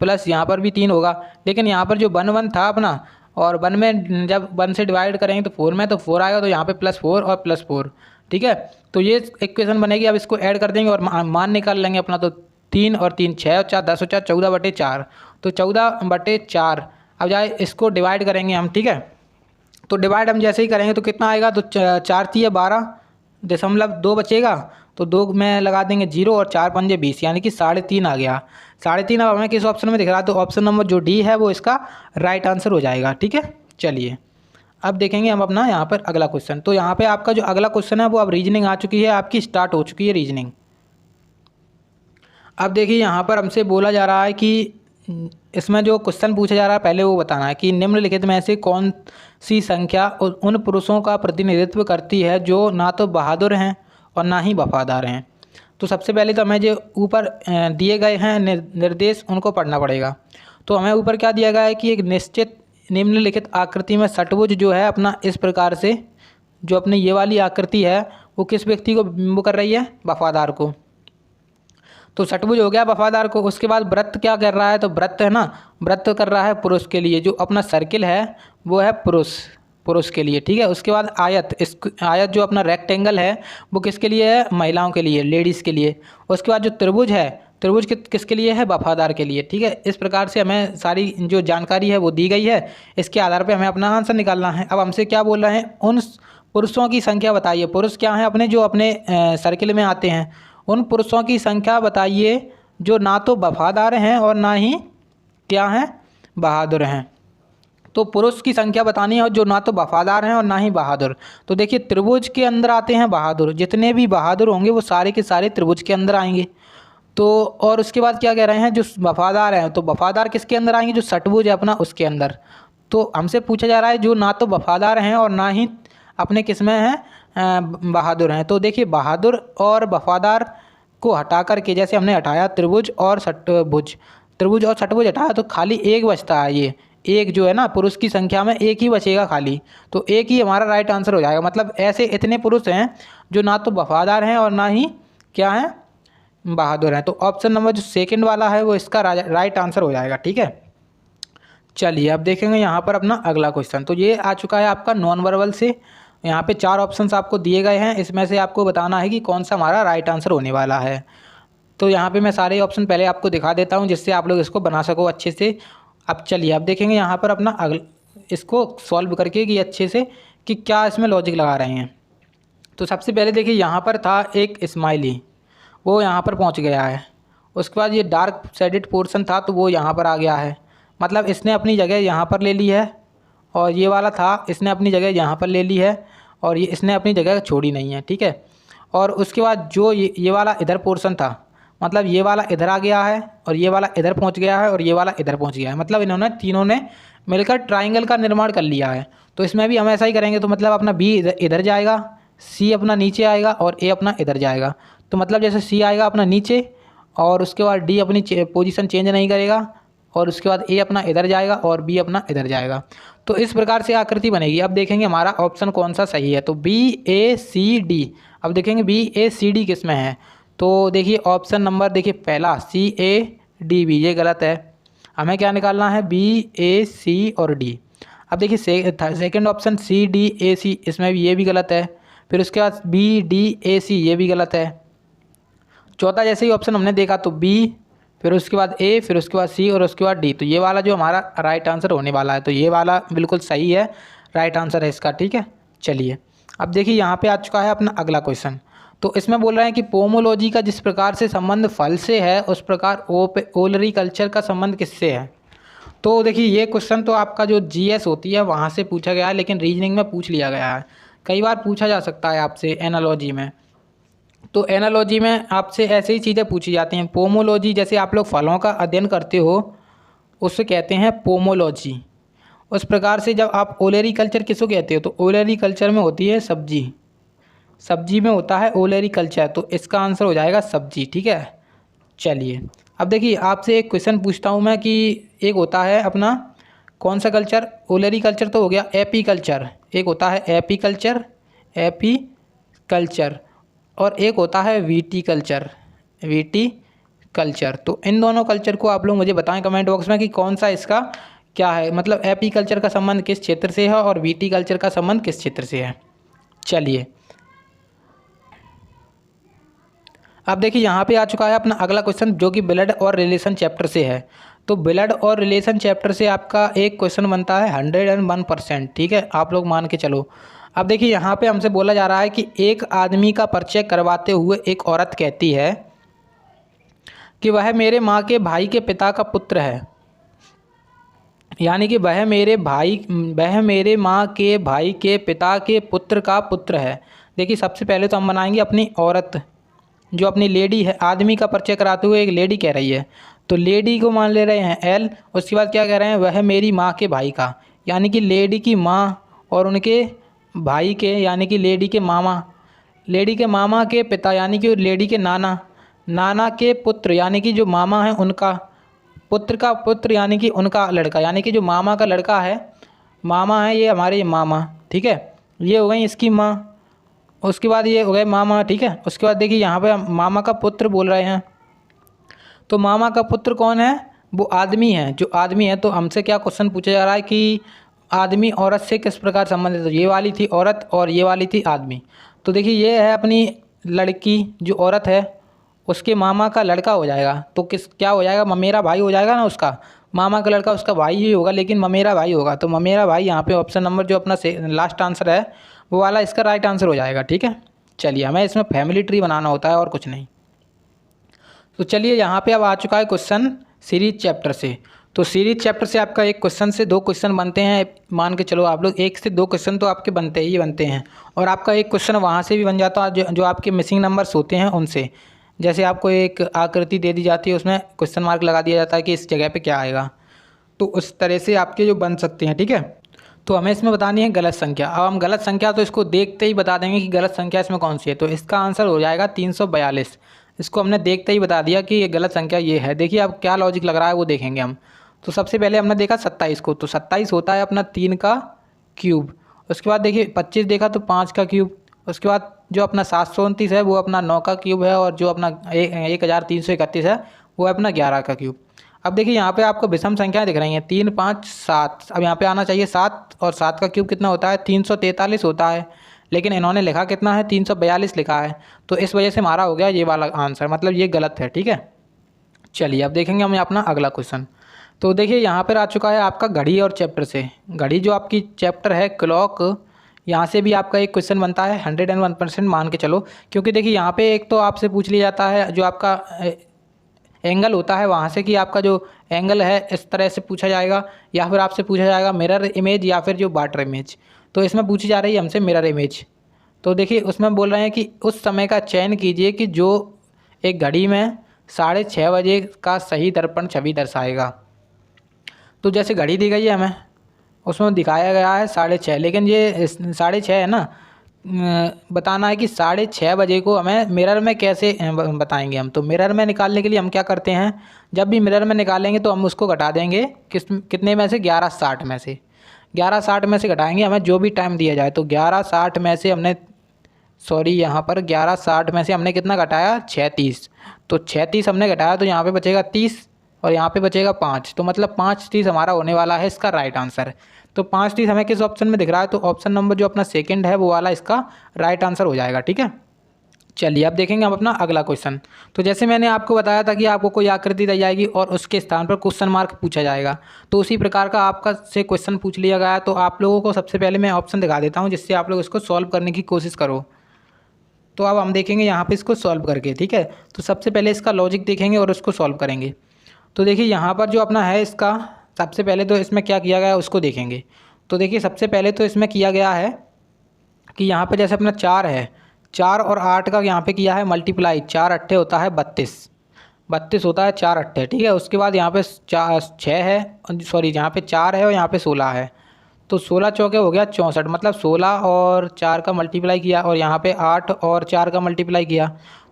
प्लस यहाँ पर भी 3 होगा, लेकिन यहाँ पर जो 1 था अपना, और 1 में जब 1 से डिवाइड करेंगे तो 4 में, तो 4 आएगा, तो यहाँ पे +4 और +4, ठीक है। तो ये इक्वेशन बनेगी। अब इसको ऐड कर देंगे और मान निकाल लेंगे अपना। तो 3 और 3 6 और 4 10 और 4 14/4, तो 14/4। अब जाए इसको डिवाइड करेंगे हम, ठीक है। तो डिवाइड हम जैसे ही करेंगे तो कितना आएगा, तो 4 3 12.2 बचेगा, तो 2 में लगा देंगे 0 और 4 5 20, यानी कि 3.5 आ गया। 3.5 अब हमें किस ऑप्शन में दिख रहा है, तो ऑप्शन नंबर जो डी है वो इसका राइट आंसर हो जाएगा, ठीक है। चलिए अब देखेंगे हम अपना यहाँ पर अगला क्वेश्चन। तो यहाँ पे आपका जो अगला क्वेश्चन है वो अब रीजनिंग आ चुकी है, आपकी स्टार्ट हो चुकी है रीजनिंग। अब देखिए यहाँ पर हमसे बोला जा रहा है कि इसमें जो क्वेश्चन पूछा जा रहा है पहले वो बताना है कि निम्नलिखित में से कौन सी संख्या उन पुरुषों का प्रतिनिधित्व करती है जो ना तो बहादुर हैं और ना ही वफादार हैं। तो सबसे पहले तो हमें जो ऊपर दिए गए हैं निर्देश उनको पढ़ना पड़ेगा। तो हमें ऊपर क्या दिया गया है कि एक निश्चित निम्नलिखित आकृति में षट्भुज जो है अपना इस प्रकार से, जो अपनी ये वाली आकृति है वो किस व्यक्ति को बिंब कर रही है, वफादार को। तो षट्भुज हो गया वफादार को। उसके बाद व्रत क्या कर रहा है, तो व्रत है ना, व्रत कर रहा है पुरुष के लिए, जो अपना सर्किल है वो है पुरुष के लिए, ठीक है। उसके बाद आयत, इस आयत जो अपना रेक्टेंगल है वो किसके लिए है, महिलाओं के लिए, लेडीज़ के लिए। उसके बाद जो त्रिभुज है, त्रिभुज किसके लिए है, वफादार के लिए, ठीक है। इस प्रकार से हमें सारी जो जानकारी है वो दी गई है। इसके आधार पर हमें अपना आंसर निकालना है। अब हमसे क्या बोल रहे हैं, उन पुरुषों की संख्या बताइए। पुरुष क्या है अपने, जो अपने सर्किल में आते हैं। उन पुरुषों की संख्या बताइए जो ना तो वफादार हैं और ना ही क्या हैं, बहादुर हैं। तो पुरुष की संख्या बतानी है और जो ना तो वफादार हैं और ना ही बहादुर। तो देखिए त्रिभुज के अंदर आते हैं बहादुर, जितने भी बहादुर होंगे वो सारे के सारे त्रिभुज के अंदर आएंगे। तो और उसके बाद क्या कह रहे हैं, जो वफादार हैं, तो वफादार किसके अंदर आएंगे, जो षट्भुज है अपना उसके अंदर। तो हमसे पूछा जा रहा है जो ना तो वफादार हैं और ना ही अपने किस में हैं, बहादुर हैं। तो देखिए बहादुर और वफादार को हटा करके, जैसे हमने हटाया त्रिभुज और षट्भुज, त्रिभुज और षट्भुज हटाया तो खाली एक बचता है। ये एक जो है ना, पुरुष की संख्या में एक ही बचेगा खाली, तो एक ही हमारा राइट आंसर हो जाएगा। मतलब ऐसे इतने पुरुष हैं जो ना तो वफादार हैं और ना ही क्या हैं, बहादुर हैं। तो ऑप्शन नंबर जो सेकंड वाला है वो इसका राइट आंसर हो जाएगा, ठीक है। चलिए अब देखेंगे यहाँ पर अपना अगला क्वेश्चन। तो ये आ चुका है आपका नॉन वर्बल से। यहाँ पे 4 ऑप्शंस आपको दिए गए हैं, इसमें से आपको बताना है कि कौन सा हमारा राइट आंसर होने वाला है। तो यहाँ पे मैं सारे ऑप्शन पहले आपको दिखा देता हूँ जिससे आप लोग इसको बना सको अच्छे से। अब चलिए अब देखेंगे यहाँ पर अपना इसको सॉल्व करके कि अच्छे से कि क्या इसमें लॉजिक लगा रहे हैं। तो सबसे पहले देखिए यहाँ पर था एक स्माइली, वो यहाँ पर पहुँच गया है। उसके बाद ये डार्क शेडेड पोर्शन था तो वो यहाँ पर आ गया है, मतलब इसने अपनी जगह यहाँ पर ले ली है। और ये वाला था, इसने अपनी जगह यहाँ पर ले ली है और ये इसने अपनी जगह छोड़ी नहीं है, ठीक है। और उसके बाद जो ये वाला इधर पोर्शन था, मतलब ये वाला इधर आ गया है और ये वाला इधर पहुँच गया है और ये वाला इधर पहुँच गया है। मतलब इन्होंने तीनों ने मिलकर ट्राइंगल का निर्माण कर लिया है। तो इसमें भी हम ऐसा ही करेंगे। तो मतलब अपना बी इधर जाएगा, सी अपना नीचे आएगा और ए अपना इधर जाएगा। तो मतलब जैसे सी आएगा अपना नीचे और उसके बाद डी अपनी पोजीशन चेंज नहीं करेगा और उसके बाद ए अपना इधर जाएगा और बी अपना इधर जाएगा। तो इस प्रकार से आकृति बनेगी। अब देखेंगे हमारा ऑप्शन कौन सा सही है। तो बी ए सी डी, अब देखेंगे बी ए सी डी किस में है। तो देखिए ऑप्शन नंबर देखिए पहला सी ए डी बी, ये गलत है। हमें क्या निकालना है, बी ए सी और डी। अब देखिए second option C D A C, इसमें भी ये भी गलत है। फिर उसके बाद बी डी ए सी, ये भी गलत है। चौथा जैसे ही ऑप्शन हमने देखा तो बी, फिर उसके बाद ए, फिर उसके बाद सी और उसके बाद डी। तो ये वाला जो हमारा राइट आंसर होने वाला है, तो ये वाला बिल्कुल सही है, राइट आंसर है इसका, ठीक है। चलिए अब देखिए यहाँ पे आ चुका है अपना अगला क्वेश्चन। तो इसमें बोल रहे हैं कि पोमोलॉजी का जिस प्रकार से संबंध फल से है उस प्रकार ओलरी कल्चर का संबंध किससे है। तो देखिए ये क्वेश्चन तो आपका जो जीएस होती है वहाँ से पूछा गया है, लेकिन रीजनिंग में पूछ लिया गया है। कई बार पूछा जा सकता है आपसे एनालॉजी में। तो एनालॉजी में आपसे ऐसे ही चीज़ें पूछी जाती हैं। पोमोलॉजी, जैसे आप लोग फलों का अध्ययन करते हो उससे कहते हैं पोमोलॉजी। उस प्रकार से जब आप ओलेरी कल्चर किसको कहते हो, तो ओलेरी कल्चर में होती है सब्जी, सब्जी में होता है ओलेरी कल्चर। तो इसका आंसर हो जाएगा सब्जी, ठीक है। चलिए अब देखिए आपसे एक क्वेश्चन पूछता हूँ मैं कि एक होता है अपना कौन सा कल्चर, ओलेरी कल्चर तो हो गया, एपी कल्चर, एक होता है एपी कल्चर और एक होता है वीटी कल्चर। तो इन दोनों कल्चर को आप लोग मुझे बताएं कमेंट बॉक्स में कि कौन सा इसका क्या है, मतलब एपी कल्चर का संबंध किस क्षेत्र से है और वीटी कल्चर का संबंध किस क्षेत्र से है। चलिए अब देखिए यहाँ पे आ चुका है अपना अगला क्वेश्चन जो कि ब्लड और रिलेशन चैप्टर से है। तो ब्लड और रिलेशन चैप्टर से आपका एक क्वेश्चन बनता है 101%, ठीक है, आप लोग मान के चलो। अब देखिए यहाँ पे हमसे बोला जा रहा है कि एक आदमी का परिचय करवाते हुए एक औरत कहती है कि वह मेरे माँ के भाई के पिता का पुत्र है, यानी कि वह मेरे माँ के भाई के पिता के पुत्र का पुत्र है। देखिए सबसे पहले तो हम बनाएंगे अपनी औरत, जो अपनी लेडी है, आदमी का परिचय कराते हुए एक लेडी कह रही है। तो लेडी को मान ले रहे हैं एल। उसके बाद क्या कह रहे हैं, वह मेरी माँ के भाई का, यानी कि लेडी की माँ और उनके भाई के, यानी कि लेडी के मामा के पिता, यानी कि लेडी के नाना के पुत्र, यानी कि जो मामा है उनका पुत्र का पुत्र, यानी कि उनका लड़का, यानी कि जो मामा का लड़का है, मामा है ये हमारे मामा, ठीक है। ये हो गई इसकी माँ। उसके बाद ये हो गए मामा, ठीक है। उसके बाद देखिए यहाँ पे मामा का पुत्र बोल रहे हैं, तो मामा का पुत्र कौन है, वो आदमी है, जो आदमी है। तो हमसे क्या क्वेश्चन पूछा जा रहा है कि आदमी औरत से किस प्रकार संबंधित है, तो ये वाली थी औरत और ये वाली थी आदमी। तो देखिए ये है अपनी लड़की, जो औरत है उसके मामा का लड़का हो जाएगा, तो क्या हो जाएगा, ममेरा भाई हो जाएगा ना उसका। मामा का लड़का उसका भाई ही होगा, लेकिन ममेरा भाई होगा, तो ममेरा भाई यहाँ पे ऑप्शन नंबर जो अपना लास्ट आंसर है वो वाला इसका राइट आंसर हो जाएगा, ठीक है। चलिए हमें इसमें फैमिली ट्री बनाना होता है और कुछ नहीं। तो चलिए यहाँ पे अब आ चुका है क्वेश्चन सीरीज चैप्टर से। तो सीरीज चैप्टर से आपका एक क्वेश्चन से 2 क्वेश्चन बनते हैं, मान के चलो आप लोग 1 से 2 क्वेश्चन तो आपके बनते हैं। और आपका एक क्वेश्चन वहाँ से भी बन जाता है, जो आपके मिसिंग नंबर्स होते हैं उनसे। जैसे आपको एक आकृति दे दी जाती है, उसमें क्वेश्चन मार्क लगा दिया जाता है कि इस जगह पे क्या आएगा, तो उस तरह से आपके जो बन सकते हैं, ठीक है। तो हमें इसमें बतानी है गलत संख्या। अब हम गलत संख्या तो इसको देखते ही बता देंगे कि गलत संख्या इसमें कौन सी है, तो इसका आंसर हो जाएगा 342। इसको हमने देखते ही बता दिया कि ये गलत संख्या ये है। देखिए अब क्या लॉजिक लग रहा है वो देखेंगे हम। तो सबसे पहले हमने देखा 27 को, तो 27 होता है अपना 3 का क्यूब। उसके बाद देखिए 25 देखा तो 5 का क्यूब। उसके बाद जो अपना 729 है वो अपना 9 का क्यूब है, और जो अपना 1331 है वो है अपना 11 का क्यूब। अब देखिए यहाँ पे आपको विषम संख्याएं दिख रही हैं 3, 5, 7। अब यहाँ पे आना चाहिए 7, और 7 का क्यूब कितना होता है 343 होता है, लेकिन इन्होंने लिखा कितना है 342 लिखा है, तो इस वजह से हमारा हो गया ये वाला आंसर, मतलब ये गलत है, ठीक है। चलिए अब देखेंगे हम अपना अगला क्वेश्चन। तो देखिए यहाँ पर आ चुका है आपका घड़ी और चैप्टर से। घड़ी जो आपकी चैप्टर है क्लॉक, यहाँ से भी आपका एक क्वेश्चन बनता है 101% मान के चलो, क्योंकि देखिए यहाँ पे एक तो आपसे पूछ लिया जाता है जो आपका एंगल होता है वहाँ से, कि आपका जो एंगल है इस तरह से पूछा जाएगा, या फिर आपसे पूछा जाएगा मिरर इमेज या फिर जो वाटर इमेज। तो इसमें पूछी जा रही है हमसे मिरर इमेज। तो देखिए उसमें बोल रहे हैं कि उस समय का चयन कीजिए कि जो एक घड़ी में 6:30 बजे का सही दर्पण छवि दर्शाएगा। तो जैसे घड़ी दी गई है हमें, उसमें दिखाया गया है 6:30, लेकिन ये 6:30 है ना, बताना है कि 6:30 बजे को हमें मिरर में कैसे बताएंगे हम। तो मिरर में निकालने के लिए हम क्या करते हैं, जब भी मिरर में निकालेंगे तो हम उसको घटा देंगे कितने में से, 11:60 में से। 11:60 में से घटाएंगे हमें जो भी टाइम दिया जाए, तो 11:60 में से हमने यहाँ पर 11:60 में से हमने कितना घटाया 36, तो 36 हमने घटाया, तो यहाँ पे बचेगा 30 और यहाँ पे बचेगा 5, तो मतलब 5:30 हमारा होने वाला है इसका राइट आंसर। तो 5:30 हमें किस ऑप्शन में दिख रहा है, तो ऑप्शन नंबर जो अपना सेकंड है वो वाला इसका राइट आंसर हो जाएगा, ठीक है। चलिए अब देखेंगे हम अपना अगला क्वेश्चन। तो जैसे मैंने आपको बताया था कि आपको कोई आकृति दी जाएगी और उसके स्थान पर क्वेश्चन मार्क पूछा जाएगा, तो उसी प्रकार का आपका से क्वेश्चन पूछ लिया गया है। तो आप लोगों को सबसे पहले मैं ऑप्शन दिखा देता हूँ, जिससे आप लोग इसको सॉल्व करने की कोशिश करो। तो अब हम देखेंगे यहाँ पे इसको सॉल्व करके, ठीक है। तो सबसे पहले इसका लॉजिक देखेंगे और उसको सॉल्व करेंगे। तो देखिए यहाँ पर जो अपना है इसका, सबसे पहले तो इसमें क्या किया गया है उसको देखेंगे। तो देखिए सबसे पहले तो इसमें किया गया है कि यहाँ पे जैसे अपना 4 है, 4 और 8 का यहाँ पे किया है मल्टीप्लाई, 4 अट्ठे होता है 32 होता है 4 अट्ठे, ठीक है। उसके बाद यहाँ पे 6 है, यहाँ पे 4 है और यहाँ पे 16 है, तो 16 चौके हो गया 64, मतलब 16 और 4 का मल्टीप्लाई किया, और यहाँ पे 8 और 4 का मल्टीप्लाई किया,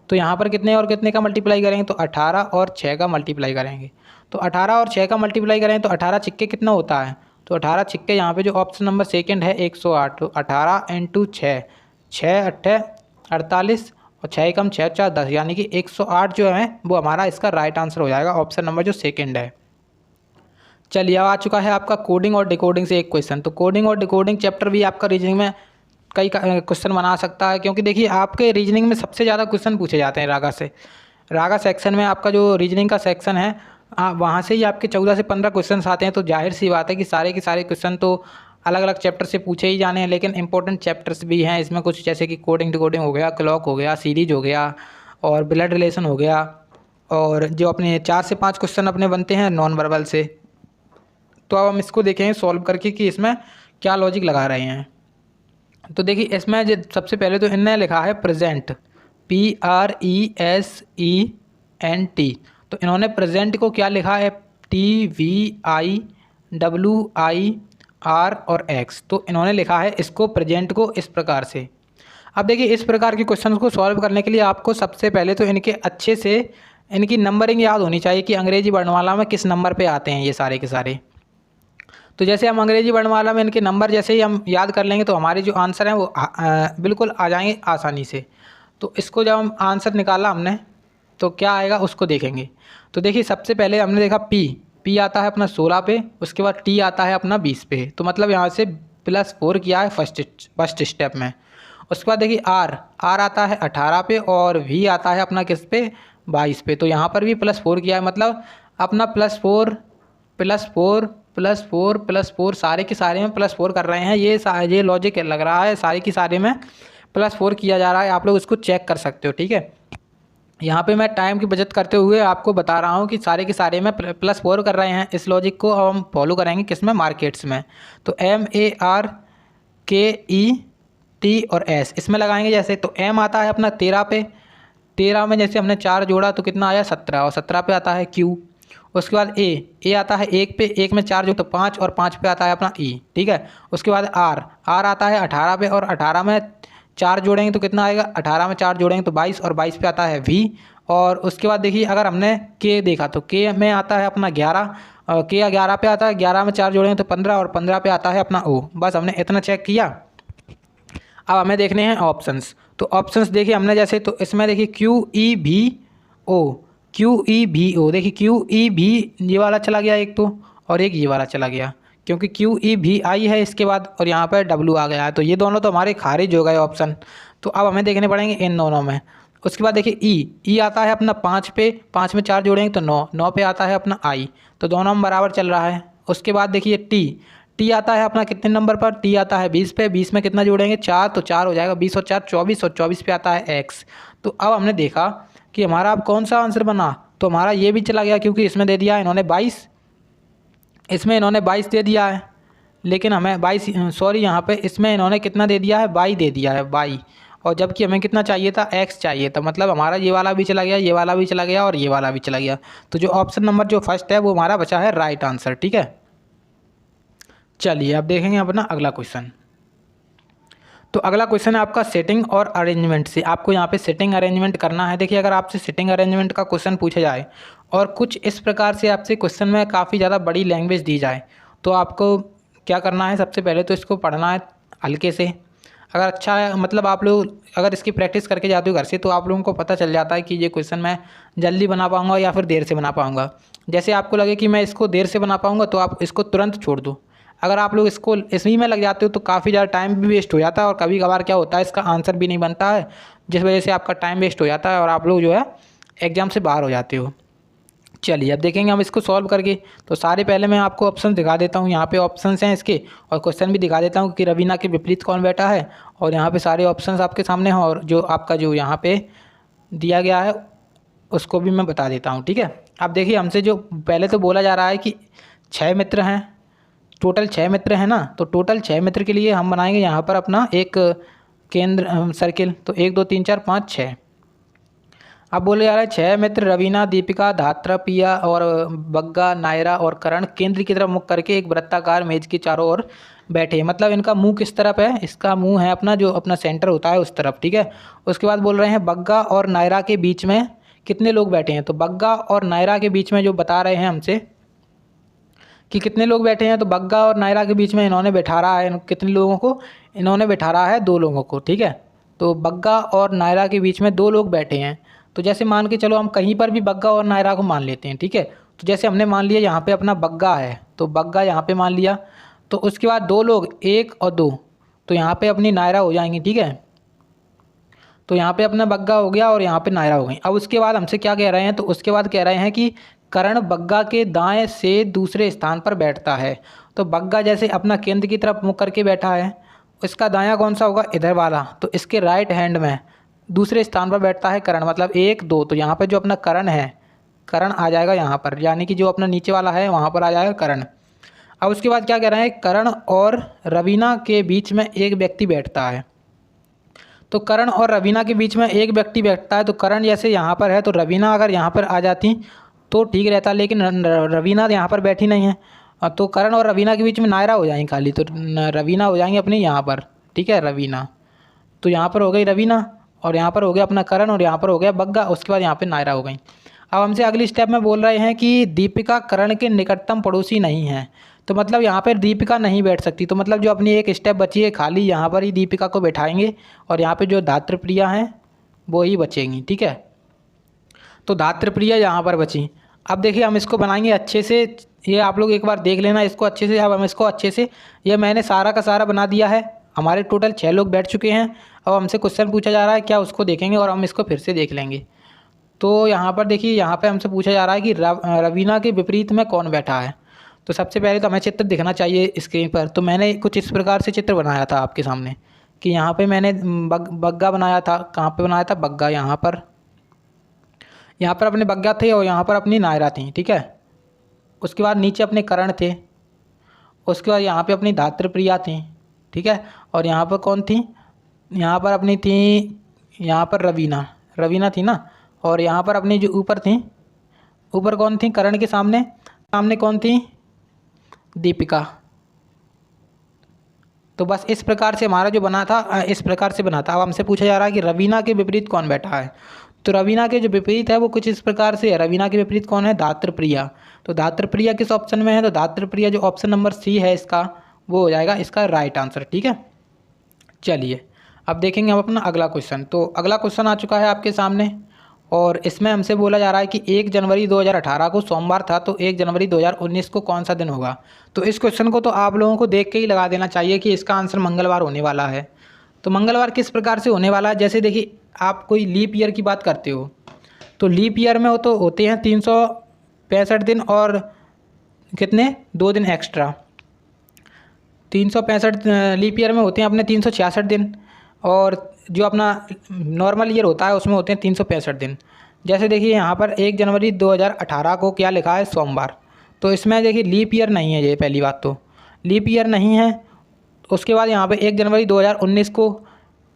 तो यहाँ पर कितने और कितने का मल्टीप्लाई करेंगे, तो 18 और 6 का मल्टीप्लाई करेंगे। तो 18 और 6 का मल्टीप्लाई करें तो 18 छिक्के कितना होता है, तो 18 छिक्के यहाँ पे जो ऑप्शन नंबर सेकंड है 108, तो 18 × 6, 6 अट्ठे 48 और 6 कम 6 4 10, यानी कि 108 जो है वो हमारा इसका राइट आंसर हो जाएगा, ऑप्शन नंबर जो सेकंड है। चलिए अब आ चुका है आपका कोडिंग और डिकोडिंग से एक क्वेश्चन। तो कोडिंग और डिकोडिंग चैप्टर भी आपका रीजनिंग में कई क्वेश्चन बना सकता है, क्योंकि देखिए आपके रीजनिंग में सबसे ज़्यादा क्वेश्चन पूछे जाते हैं रागा सेक्शन में। आपका जो रीजनिंग का सेक्शन है वहाँ से ही आपके 14 से 15 क्वेश्चन आते हैं, तो जाहिर सी बात है कि सारे के सारे क्वेश्चन तो अलग अलग चैप्टर से पूछे ही जाने हैं, लेकिन इंपॉर्टेंट चैप्टर्स भी हैं इसमें कुछ, जैसे कि कोडिंग डिकोडिंग हो गया, क्लॉक हो गया, सीरीज हो गया और ब्लड रिलेशन हो गया, और जो अपने 4 से 5 क्वेश्चन अपने बनते हैं नॉन वर्बल से। तो अब हम इसको देखेंगे सॉल्व करके कि इसमें क्या लॉजिक लगा रहे हैं। तो देखिए इसमें सबसे पहले तो इनने लिखा है प्रेजेंट, PRESENT, तो इन्होंने प्रेजेंट को क्या लिखा है, TVIWIR और X, तो इन्होंने लिखा है इसको प्रेजेंट को इस प्रकार से। अब देखिए इस प्रकार के क्वेश्चन को सॉल्व करने के लिए आपको सबसे पहले तो इनके अच्छे से इनकी नंबरिंग याद होनी चाहिए कि अंग्रेजी वर्णमाला में किस नंबर पे आते हैं ये सारे के सारे। तो जैसे हम अंग्रेजी वर्णमाला में इनके नंबर जैसे ही हम याद कर लेंगे तो हमारे जो आंसर हैं वो बिल्कुल आ जाएंगे आसानी से। तो इसको जब हम आंसर निकाला हमने तो क्या आएगा उसको देखेंगे। तो देखिए सबसे पहले हमने देखा पी आता है अपना 16 पे, उसके बाद टी आता है अपना 20 पे, तो मतलब यहाँ से +4 किया है फर्स्ट स्टेप में। उसके बाद देखिए आर आता है 18 पे और वी आता है अपना किस पे 22 पे, तो यहाँ पर भी +4 किया है, मतलब अपना +4 +4 +4 +4 सारे के सारे में +4 कर रहे हैं। ये लॉजिक लग रहा है सारे की सारे में +4 किया जा रहा है, आप लोग इसको चेक कर सकते हो, ठीक है। यहाँ पे मैं टाइम की बचत करते हुए आपको बता रहा हूँ कि सारे के सारे में +4 कर रहे हैं। इस लॉजिक को अब हम फॉलो करेंगे किस में, मार्केट्स में। तो MARKET और S इसमें लगाएंगे जैसे, तो M आता है अपना 13 पे, 13 में जैसे हमने 4 जोड़ा तो कितना आया 17, और 17 पे आता है Q। उसके बाद ए आता है 1 पे, 1 में 4 जो तो 5, और 5 पे आता है अपना E, ठीक है। उसके बाद R आता है 18 पे, और 18 में 4 जोड़ेंगे तो कितना आएगा, 18 में 4 जोड़ेंगे तो 22, और 22 पे आता है V। और उसके बाद देखिए अगर हमने K देखा तो K में आता है अपना 11, K 11 पे आता है, 11 में 4 जोड़ेंगे तो 15, और 15 पे आता है अपना O। बस हमने इतना चेक किया। अब हमें देखने हैं ऑप्शंस। तो ऑप्शंस देखिए हमने जैसे, तो इसमें देखिए QEVO देखिए QEV ये वाला चला गया एक तो, और एक ये वाला चला गया, क्योंकि QEVI है इसके बाद, और यहाँ पर W आ गया है, तो ये दोनों तो हमारे खारिज हो गए ऑप्शन। तो अब हमें देखने पड़ेंगे इन दोनों में। उसके बाद देखिए E आता है अपना 5 पे, 5 में 4 जोड़ेंगे तो 9, 9 पे आता है अपना I, तो दोनों में बराबर चल रहा है। उसके बाद देखिए टी आता है अपना कितने नंबर पर, टी आता है 20 पे, 20 में कितना जोड़ेंगे 4, तो 4 हो जाएगा, 20 और 4 24, और 24 पे आता है X। तो अब हमने देखा कि हमारा अब कौन सा आंसर बना, तो हमारा ये भी चला गया, क्योंकि इसमें दे दिया है इन्होंने 22, इसमें इन्होंने 22 दे दिया है, लेकिन हमें 22 सॉरी यहाँ पे इसमें इन्होंने कितना दे दिया है 22 दे दिया है 22, और जबकि हमें कितना चाहिए था X चाहिए था, मतलब हमारा ये वाला भी चला गया, ये वाला भी चला गया, और ये वाला भी चला गया। तो जो ऑप्शन नंबर जो फर्स्ट है वो हमारा बचा है राइट आंसर, ठीक है। चलिए अब देखेंगे अपना अगला क्वेश्चन। तो अगला क्वेश्चन है आपका सेटिंग और अरेंजमेंट से। आपको यहाँ पे सेटिंग अरेंजमेंट करना है। देखिए अगर आपसे सेटिंग अरेंजमेंट का क्वेश्चन पूछा जाए और कुछ इस प्रकार से आपसे क्वेश्चन में काफ़ी ज़्यादा बड़ी लैंग्वेज दी जाए, तो आपको क्या करना है, सबसे पहले तो इसको पढ़ना है हल्के से। अगर अच्छा है, मतलब आप लोग अगर इसकी प्रैक्टिस करके जाते हो घर से, तो आप लोगों को पता चल जाता है कि ये क्वेश्चन मैं जल्दी बना पाऊँगा या फिर देर से बना पाऊँगा। जैसे आपको लगे कि मैं इसको देर से बना पाऊँगा तो आप इसको तुरंत छोड़ दो। अगर आप लोग इसको इसी में लग जाते हो तो काफ़ी ज़्यादा टाइम भी वेस्ट हो जाता है, और कभी कभार क्या होता है इसका आंसर भी नहीं बनता है, जिस वजह से आपका टाइम वेस्ट हो जाता है और आप लोग जो है एग्ज़ाम से बाहर हो जाते हो। चलिए अब देखेंगे हम इसको सॉल्व करके। तो सारे पहले मैं आपको ऑप्शन दिखा देता हूँ, यहाँ पे ऑप्शंस हैं इसके, और क्वेश्चन भी दिखा देता हूँ कि रवीना के विपरीत कौन बैठा है, और यहाँ पे सारे ऑप्शंस आपके सामने हैं, और जो आपका जो यहाँ पे दिया गया है उसको भी मैं बता देता हूँ, ठीक है। अब देखिए हमसे जो पहले तो बोला जा रहा है कि 6 मित्र हैं, टोटल 6 मित्र हैं ना, तो टोटल 6 मित्र के लिए हम बनाएंगे यहाँ पर अपना एक केंद्र सर्किल। तो 1 2 3 4 5 6। अब बोले जा रहा है 6 मित्र रवीना, दीपिका, धात्रा, पिया और बग्गा, नायरा और करण केंद्र की तरफ मुख करके एक वृत्ताकार मेज के चारों ओर बैठे। मतलब इनका मुंह किस तरफ है, इसका मुंह है अपना जो अपना सेंटर होता है उस तरफ, ठीक है। उसके बाद बोल रहे हैं बग्गा और नायरा के बीच में कितने लोग बैठे हैं। तो बग्गा और नायरा के बीच में जो बता रहे हैं हमसे कि कितने लोग बैठे हैं, तो बग्गा और नायरा के बीच में इन्होंने बैठा रहा है कितने लोगों को, इन्होंने बैठा रहा है 2 लोगों को, ठीक है। तो बग्गा और नायरा के बीच में 2 लोग बैठे हैं। तो जैसे मान के चलो हम कहीं पर भी बग्गा और नायरा को मान लेते हैं, ठीक है। तो जैसे हमने मान लिया यहाँ पे अपना बग्गा है, तो बग्गा यहाँ पे मान लिया, तो उसके बाद 2 लोग 1 और 2, तो यहाँ पे अपनी नायरा हो जाएंगी, ठीक है। तो यहाँ पे अपना बग्गा हो गया और यहाँ पे नायरा हो गई। अब उसके बाद हमसे क्या कह रहे हैं, तो उसके बाद कह रहे हैं कि करण बग्गा के दाएं से दूसरे स्थान पर बैठता है। तो बग्गा जैसे अपना केंद्र की तरफ मुख करके बैठा है, इसका दायां कौन सा होगा, इधर वाला, तो इसके राइट हैंड में दूसरे स्थान पर बैठता है करण, मतलब 1 2, तो यहाँ पर जो अपना करण है, करण आ जाएगा यहाँ पर, यानी कि जो अपना नीचे वाला है वहाँ पर आ जाएगा करण। अब उसके बाद क्या कह रहे हैं, करण और रवीना के बीच में एक व्यक्ति बैठता है। तो करण और रवीना के बीच में एक व्यक्ति बैठता है, तो करण जैसे यहाँ पर है, तो रवीना अगर यहाँ पर आ जाती तो ठीक रहता, लेकिन रवीना यहाँ पर बैठी नहीं है। तो करण और रवीना के बीच में नायरा हो जाएंगी खाली, तो रवीना हो जाएंगे अपने यहाँ पर, ठीक है, रवीना। तो यहाँ पर हो गई रवीना, और यहाँ पर हो गया अपना करण, और यहाँ पर हो गया बग्गा, उसके बाद यहाँ पे नायरा हो गई। अब हमसे अगली स्टेप में बोल रहे हैं कि दीपिका करण के निकटतम पड़ोसी नहीं है। तो मतलब यहाँ पर दीपिका नहीं बैठ सकती, तो मतलब जो अपनी एक स्टेप बची है खाली, यहाँ पर ही दीपिका को बैठाएंगे, और यहाँ पे जो धातृप्रिया हैं वो ही बचेंगी, ठीक है। तो धातृप्रिया यहाँ पर बची। अब देखिए हम इसको बनाएंगे अच्छे से, ये आप लोग एक बार देख लेना इसको अच्छे से। अब हम इसको अच्छे से, ये मैंने सारा का सारा बना दिया है। हमारे टोटल 6 लोग बैठ चुके हैं। अब हमसे क्वेश्चन पूछा जा रहा है क्या, उसको देखेंगे और हम इसको फिर से देख लेंगे। तो यहाँ पर देखिए, यहाँ पे हमसे पूछा जा रहा है कि रवीना के विपरीत में कौन बैठा है। तो सबसे पहले तो हमें चित्र दिखना चाहिए स्क्रीन पर। तो मैंने कुछ इस प्रकार से चित्र बनाया था आपके सामने कि यहाँ पे मैंने बग्गा बनाया था। कहाँ पे बनाया था? बग्गा, यहाँ पर अपने बग्गा थे और यहाँ पर अपनी नायरा थी, ठीक है। उसके बाद नीचे अपने करण थे, उसके बाद यहाँ पे अपनी धातृप्रिया थी, ठीक है। और यहाँ पर कौन थी? यहाँ पर अपनी थी, यहाँ पर रवीना थी ना। और यहाँ पर अपनी जो ऊपर थी, ऊपर कौन थी? करण के सामने कौन थी? दीपिका। तो बस इस प्रकार से हमारा जो बना था, इस प्रकार से बना था। अब हमसे पूछा जा रहा है कि रवीना के विपरीत कौन बैठा है। तो रवीना के जो विपरीत है वो कुछ इस प्रकार से है। रवीना के विपरीत कौन है? धातृप्रिया। तो धातृप्रिया किस ऑप्शन में है? तो धातृप्रिया जो ऑप्शन नंबर सी है इसका, वो हो जाएगा इसका राइट आंसर, ठीक है। चलिए अब देखेंगे हम अपना अगला क्वेश्चन। तो अगला क्वेश्चन आ चुका है आपके सामने, और इसमें हमसे बोला जा रहा है कि 1 जनवरी 2018 को सोमवार था, तो 1 जनवरी 2019 को कौन सा दिन होगा। तो इस क्वेश्चन को तो आप लोगों को देख के ही लगा देना चाहिए कि इसका आंसर मंगलवार होने वाला है। तो मंगलवार किस प्रकार से होने वाला है? जैसे देखिए, आप कोई लीप ईयर की बात करते हो, तो लीप ईयर में तो होते हैं 365 दिन, और कितने? 2 दिन एक्स्ट्रा। 365 लीप ईयर में होते हैं अपने 366 दिन, और जो अपना नॉर्मल ईयर होता है उसमें होते हैं 365 दिन। जैसे देखिए यहाँ पर 1 जनवरी 2018 को क्या लिखा है? सोमवार। तो इसमें देखिए लीप ईयर नहीं है, ये पहली बात तो लीप ईयर नहीं है। उसके बाद यहाँ पे 1 जनवरी 2019 को,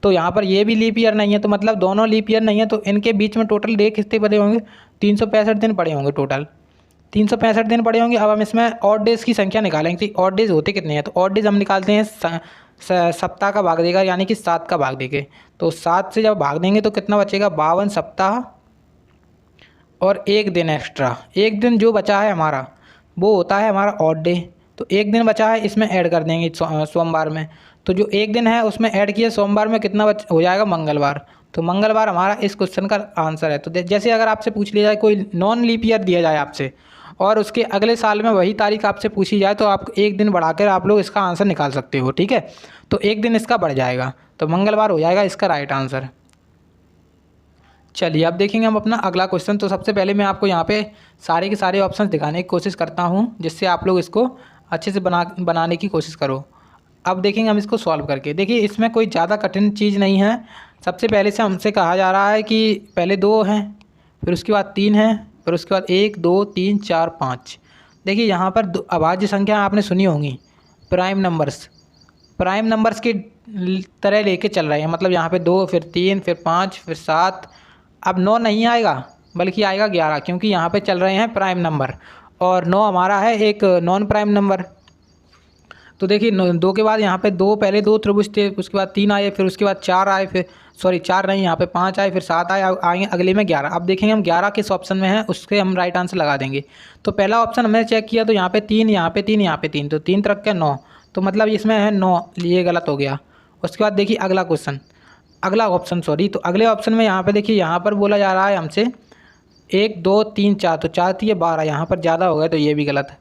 तो यहाँ पर ये भी लीप ईयर नहीं है। तो मतलब दोनों लीप ईयर नहीं है, तो इनके बीच में टोटल डे कितने पड़े होंगे? 365 दिन पड़े होंगे, टोटल 365 दिन पड़े होंगे। अब हम इसमें ऑड डेज़ की संख्या निकालेंगे कि ऑड डेज़ होते कितने हैं। तो ऑड डेज़ हम निकालते हैं सप्ताह का भाग देगा, यानी कि 7 का भाग देंगे। तो 7 से जब भाग देंगे तो कितना बचेगा? 52 सप्ताह और 1 दिन एक्स्ट्रा। 1 दिन जो बचा है हमारा वो होता है हमारा ऑड डे। तो 1 दिन बचा है, इसमें ऐड कर देंगे सोमवार में। तो जो 1 दिन है उसमें ऐड किया सोमवार में, कितना हो जाएगा? मंगलवार। तो मंगलवार हमारा इस क्वेश्चन का आंसर है। तो जैसे अगर आपसे पूछ लिया जाए, कोई नॉन लीप ईयर दिया जाए आपसे, और उसके अगले साल में वही तारीख आपसे पूछी जाए, तो आप 1 दिन बढ़ाकर आप लोग इसका आंसर निकाल सकते हो, ठीक है। तो 1 दिन इसका बढ़ जाएगा, तो मंगलवार हो जाएगा इसका राइट आंसर। चलिए अब देखेंगे हम अपना अगला क्वेश्चन। तो सबसे पहले मैं आपको यहाँ पे सारे के सारे ऑप्शंस दिखाने की कोशिश करता हूँ, जिससे आप लोग इसको अच्छे से बनाने की कोशिश करो। अब देखेंगे हम इसको सॉल्व करके। देखिए इसमें कोई ज़्यादा कठिन चीज़ नहीं है। सबसे पहले से हमसे कहा जा रहा है कि पहले 2 हैं, फिर उसके बाद 3 हैं, फिर उसके बाद 1 2 3 4 5। देखिए यहाँ पर अभाज्य संख्या आपने सुनी होंगी, प्राइम नंबर्स की तरह लेके चल रहे हैं। मतलब यहाँ पे 2, फिर 3, फिर 5, फिर 7। अब 9 नहीं आएगा, बल्कि आएगा 11, क्योंकि यहाँ पे चल रहे हैं प्राइम नंबर, और 9 हमारा है एक नॉन प्राइम नंबर। तो देखिए 2 के बाद यहाँ पे 2, पहले 2 त्रिभुज थे, उसके बाद 3 आए, फिर उसके बाद 4 आए, फिर 4 नहीं, यहाँ पे 5 आए, फिर 7 आए, आएंगे अगले में 11। अब देखेंगे हम 11 किस ऑप्शन में है, उसके हम राइट आंसर लगा देंगे। तो पहला ऑप्शन हमने चेक किया, तो यहाँ पे 3, यहाँ पे 3, यहाँ पे 3, तो 3 रख के 9, तो मतलब इसमें है 9, ये गलत हो गया। उसके बाद देखिए अगला ऑप्शन तो अगले ऑप्शन में यहाँ पे देखिए, यहाँ पर बोला जा रहा है हमसे 1 2 3 4, तो 4 थी 12, यहाँ पर ज़्यादा हो गया, तो ये भी गलत है।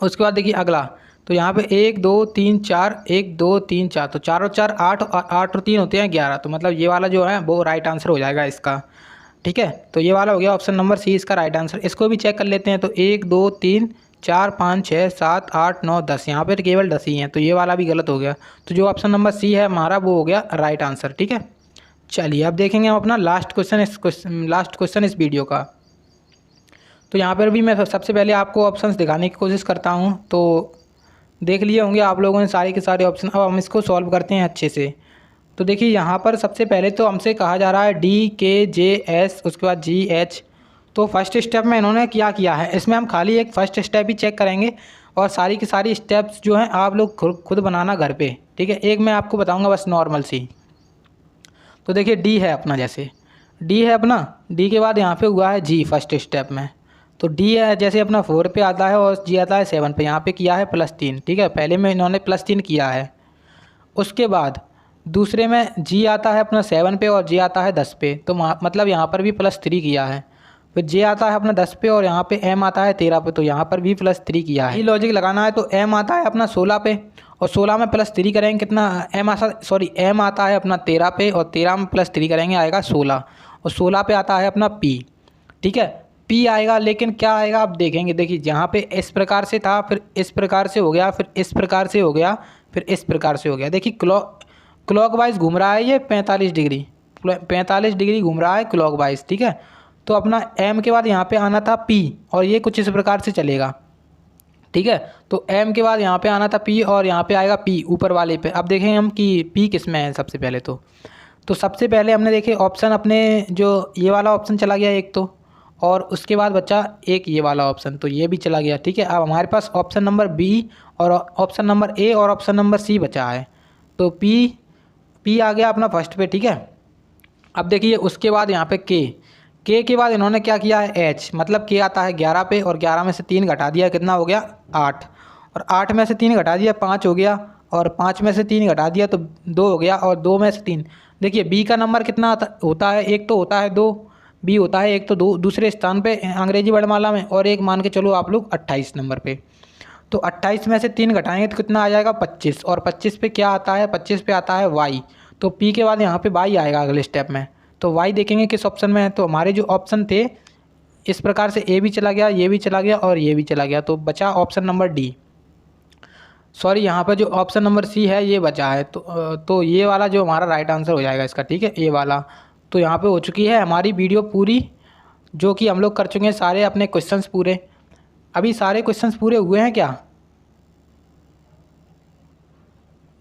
उसके बाद देखिए अगला, तो यहाँ पे 1 2 3 4, 1 2 3 4, तो 4 और 4 8, और 8 और 3 होते हैं 11। तो मतलब ये वाला जो है वो राइट आंसर हो जाएगा इसका, ठीक है। तो ये वाला हो गया ऑप्शन नंबर सी इसका राइट आंसर। इसको भी चेक कर लेते हैं। तो 1 2 3 4 5 6 7 8 9 10, यहाँ पर केवल 10 ही हैं, तो ये वाला भी गलत हो गया। तो जो ऑप्शन नंबर सी है हमारा वो हो गया राइट आंसर, ठीक है। चलिए अब देखेंगे हम अपना लास्ट क्वेश्चन इस वीडियो का। तो यहाँ पर भी मैं सबसे पहले आपको ऑप्शंस दिखाने की कोशिश करता हूँ। तो देख लिए होंगे आप लोगों ने सारे के सारे ऑप्शन। अब हम इसको सॉल्व करते हैं अच्छे से। तो देखिए यहाँ पर सबसे पहले तो हमसे कहा जा रहा है D K J S, उसके बाद G H, तो फर्स्ट स्टेप में इन्होंने क्या किया है, इसमें हम खाली एक फर्स्ट स्टेप ही चेक करेंगे और सारी की सारी स्टेप्स जो हैं आप लोग खुद बनाना घर पे, ठीक है। एक मैं आपको बताऊंगा बस नॉर्मल सी। तो देखिए डी है अपना, जैसे डी है अपना, डी के बाद यहाँ पे हुआ है जी फर्स्ट स्टेप में। तो डी है जैसे अपना 4 पे आता है और जी आता है 7 पे, यहाँ पे किया है +3, ठीक है। पहले में इन्होंने +3 किया है। उसके बाद दूसरे में जी आता है अपना 7 पे और जे आता है 10 पे, तो मतलब यहाँ पर भी +3 किया है। फिर जे आता है अपना 10 पे और यहाँ पे एम आता है 13 पे, तो यहाँ पर भी +3 किया है। ये लॉजिक लगाना है। तो एम आता है अपना 16 पे और 16 में +3 करेंगे कितना, एम आता है अपना 13 पे और 13 में +3 करेंगे आएगा 16 और 16 पे आता है अपना पी, ठीक है। पी आएगा, लेकिन क्या आएगा आप देखेंगे, देखिए यहाँ पे इस प्रकार से था, फिर इस प्रकार से हो गया, फिर इस प्रकार से हो गया, फिर इस प्रकार से हो गया। देखिए क्लॉकवाइज घूम रहा है ये 45 डिग्री घूम रहा है क्लॉकवाइज, ठीक है। तो अपना एम के बाद यहाँ पे आना था पी और ये कुछ इस प्रकार से चलेगा, ठीक है। तो एम के बाद यहाँ पे आना था पी और यहाँ पे आएगा पी ऊपर वाले पे। अब देखें हम कि पी किस में है सबसे पहले। तो सबसे पहले हमने देखे ऑप्शन अपने जो ये वाला ऑप्शन चला गया एक, तो और उसके बाद बचा एक ये वाला ऑप्शन, तो ये भी चला गया, ठीक है। अब हमारे पास ऑप्शन नंबर बी और ऑप्शन नंबर ए और ऑप्शन नंबर सी बचा है। तो पी आ गया अपना फर्स्ट पे, ठीक है। अब देखिए उसके बाद यहाँ पे के के बाद इन्होंने क्या किया है एच, मतलब के आता है 11 पे और 11 में से 3 घटा दिया, कितना हो गया 8, और 8 में से 3 घटा दिया 5 हो गया, और 5 में से 3 घटा दिया तो 2 हो गया, और 2 में से 3। देखिए बी का नंबर कितना होता है, एक तो होता है 2, बी होता है एक तो 2 दूसरे स्थान पे अंग्रेजी वर्णमाला में, और एक मान के चलो आप लोग 28 नंबर पे। तो 28 में से 3 घटाएंगे तो कितना आ जाएगा 25, और 25 पे क्या आता है, 25 पे आता है वाई। तो पी के बाद यहाँ पे वाई आएगा अगले स्टेप में। तो वाई देखेंगे किस ऑप्शन में है। तो हमारे जो ऑप्शन थे इस प्रकार से ए भी चला गया, ये भी चला गया और ये भी चला गया, तो बचा ऑप्शन नंबर डी, सॉरी यहाँ पर जो ऑप्शन नंबर सी है ये बचा है। तो ये वाला जो हमारा राइट आंसर हो जाएगा इसका, ठीक है, ए वाला। तो यहाँ पे हो चुकी है हमारी वीडियो पूरी, जो कि हम लोग कर चुके हैं सारे अपने क्वेश्चंस पूरे। अभी सारे क्वेश्चंस पूरे हुए हैं क्या?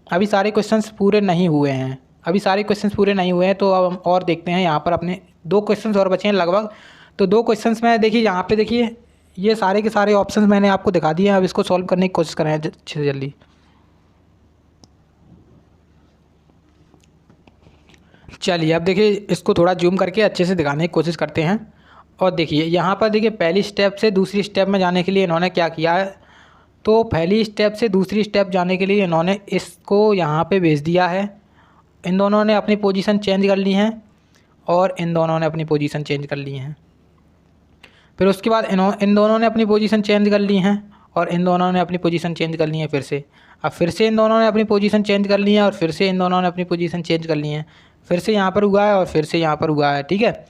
अभी सारे क्वेश्चंस पूरे नहीं हुए हैं, अभी सारे क्वेश्चंस पूरे नहीं हुए हैं। तो अब हम और देखते हैं, यहाँ पर अपने 2 क्वेश्चंस और बचे हैं लगभग। तो 2 क्वेश्चंस में देखिए यहाँ पे देखिए ये सारे के सारे ऑप्शंस मैंने आपको दिखा दिए हैं। अब इसको सॉल्व करने की कोशिश करें अच्छे से जल्दी। चलिए अब देखिए इसको थोड़ा जूम करके अच्छे से दिखाने की कोशिश करते हैं। और देखिए यहाँ पर देखिए पहली स्टेप से दूसरी स्टेप में जाने के लिए इन्होंने क्या किया है। तो पहली स्टेप से दूसरी स्टेप जाने के लिए इन्होंने इसको यहाँ पे भेज दिया है। इन दोनों ने अपनी पोजीशन चेंज कर ली हैं और इन दोनों ने अपनी पोजीशन चेंज कर ली हैं। फिर उसके बाद इन दोनों ने अपनी पोजीशन चेंज कर ली हैं और इन दोनों ने अपनी पोजीशन चेंज कर ली है फिर से। अब फिर से इन दोनों ने अपनी पोजीशन चेंज कर ली है और फिर से इन दोनों ने अपनी पोजीशन चेंज कर ली है। फिर से यहाँ पर हुआ है और फिर से यहाँ पर हुआ है, ठीक है।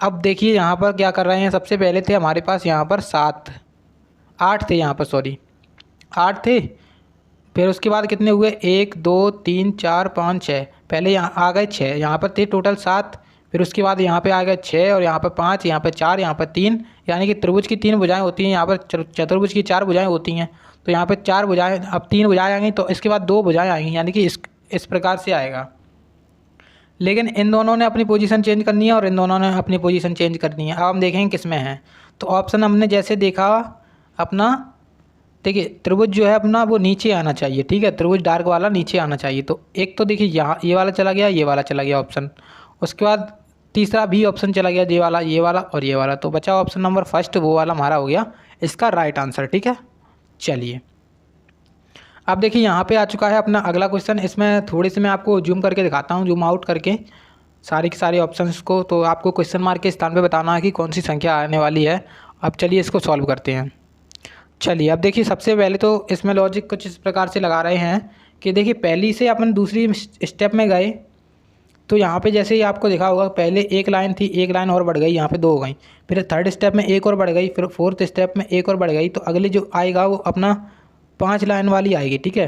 अब देखिए यहाँ पर क्या कर रहे हैं, सबसे पहले थे हमारे पास यहाँ पर 8 थे, यहाँ पर सॉरी 8 थे। फिर उसके बाद कितने हुए 1 2 3 4 5 6, पहले यहाँ आ गए 6, यहाँ पर थे टोटल 7। फिर उसके बाद यहाँ पे आ गए 6 और यहाँ पर 5, यहाँ पर 4, यहाँ पर 3, यानी कि त्रिभुज की 3 भुजाएं होती हैं, यहाँ पर चतुर्भुज की 4 भुजाएं होती हैं। तो यहाँ पर 4 भुजाएं, अब 3 भुजाएं आएंगी तो इसके बाद 2 भुजाएं आएंगी, यानी कि इस प्रकार से आएगा। लेकिन इन दोनों ने अपनी पोजीशन चेंज करनी है और इन दोनों ने अपनी पोजीशन चेंज करनी है। अब हम देखेंगे किस में है। तो ऑप्शन हमने जैसे देखा अपना, देखिए त्रिभुज जो है अपना वो नीचे आना चाहिए, ठीक है, त्रिभुज डार्क वाला नीचे आना चाहिए। तो एक तो देखिए यहाँ ये वाला चला गया, ये वाला चला गया ऑप्शन। उसके बाद तीसरा भी ऑप्शन चला गया, ये वाला और ये वाला। तो बचा ऑप्शन नंबर फर्स्ट, वो वाला हमारा हो गया इसका राइट आंसर, ठीक है। चलिए अब देखिए यहाँ पे आ चुका है अपना अगला क्वेश्चन। इसमें थोड़ी सी मैं आपको जूम करके दिखाता हूँ, जूम आउट करके सारी के सारे ऑप्शंस को। तो आपको क्वेश्चन मार्क के स्थान पे बताना है कि कौन सी संख्या आने वाली है। अब चलिए इसको सॉल्व करते हैं। चलिए अब देखिए सबसे पहले तो इसमें लॉजिक कुछ इस प्रकार से लगा रहे हैं कि देखिए पहली से अपन दूसरी स्टेप में गए, तो यहाँ पे जैसे ही आपको दिखा होगा पहले एक लाइन थी, एक लाइन और बढ़ गई, यहाँ पे 2 हो गई। फिर थर्ड स्टेप में एक और बढ़ गई, फिर फोर्थ स्टेप में एक और बढ़ गई। तो अगली जो आएगा वो अपना 5 लाइन वाली आएगी, ठीक है।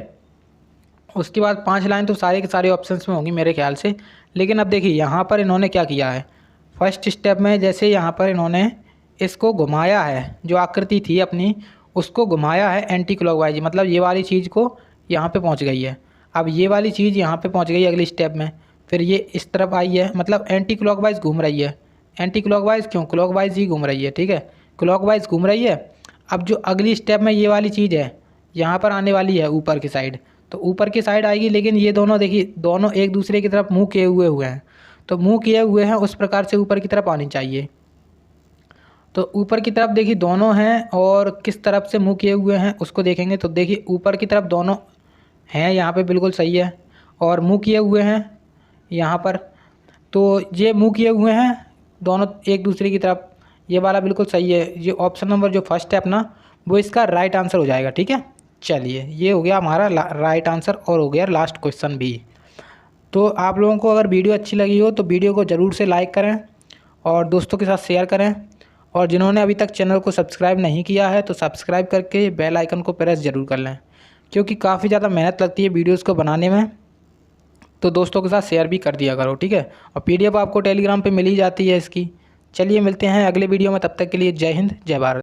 उसके बाद 5 लाइन तो सारे के सारे ऑप्शंस में होंगी मेरे ख्याल से। लेकिन अब देखिए यहाँ पर इन्होंने क्या किया है, फर्स्ट स्टेप में जैसे यहाँ पर इन्होंने इसको घुमाया है, जो आकृति थी अपनी उसको घुमाया है एंटी क्लॉकवाइज, मतलब ये वाली चीज़ को यहाँ पे पहुँच गई है। अब ये वाली चीज़ यहाँ पे पहुँच गई अगली स्टेप में, फिर ये इस तरफ आई है, मतलब एंटी क्लॉकवाइज घूम रही है। एंटी क्लॉकवाइज क्यों, क्लॉकवाइज ही घूम रही है, ठीक है, क्लॉकवाइज घूम रही है। अब जो अगली स्टेप में ये वाली चीज़ है यहाँ पर आने वाली है ऊपर की साइड, तो ऊपर की साइड आएगी, लेकिन ये दोनों देखिए दोनों एक दूसरे की तरफ मुँह किए हुए हैं, तो मुँह किए हुए हैं उस प्रकार से ऊपर की तरफ आनी चाहिए। तो ऊपर की तरफ देखिए दोनों हैं, और किस तरफ से मुँह किए हुए हैं उसको देखेंगे तो देखिए ऊपर की तरफ दोनों हैं, यहाँ पे बिल्कुल सही है, और मुँह किए हुए हैं यहाँ पर, तो ये मुँह किए हुए हैं दोनों एक दूसरे की तरफ, ये वाला बिल्कुल सही है। ये ऑप्शन नंबर जो फर्स्ट है अपना वो इसका राइट आंसर हो जाएगा, ठीक है। चलिए ये हो गया हमारा राइट आंसर, और हो गया लास्ट क्वेश्चन भी। तो आप लोगों को अगर वीडियो अच्छी लगी हो तो वीडियो को ज़रूर से लाइक करें और दोस्तों के साथ शेयर करें, और जिन्होंने अभी तक चैनल को सब्सक्राइब नहीं किया है तो सब्सक्राइब करके बेल आइकन को प्रेस ज़रूर कर लें, क्योंकि काफ़ी ज़्यादा मेहनत लगती है वीडियोज़ को बनाने में। तो दोस्तों के साथ शेयर भी कर दिया करो, ठीक है। और PDF आपको टेलीग्राम पे मिल ही जाती है इसकी। चलिए मिलते हैं अगले वीडियो में, तब तक के लिए जय हिंद जय भारत।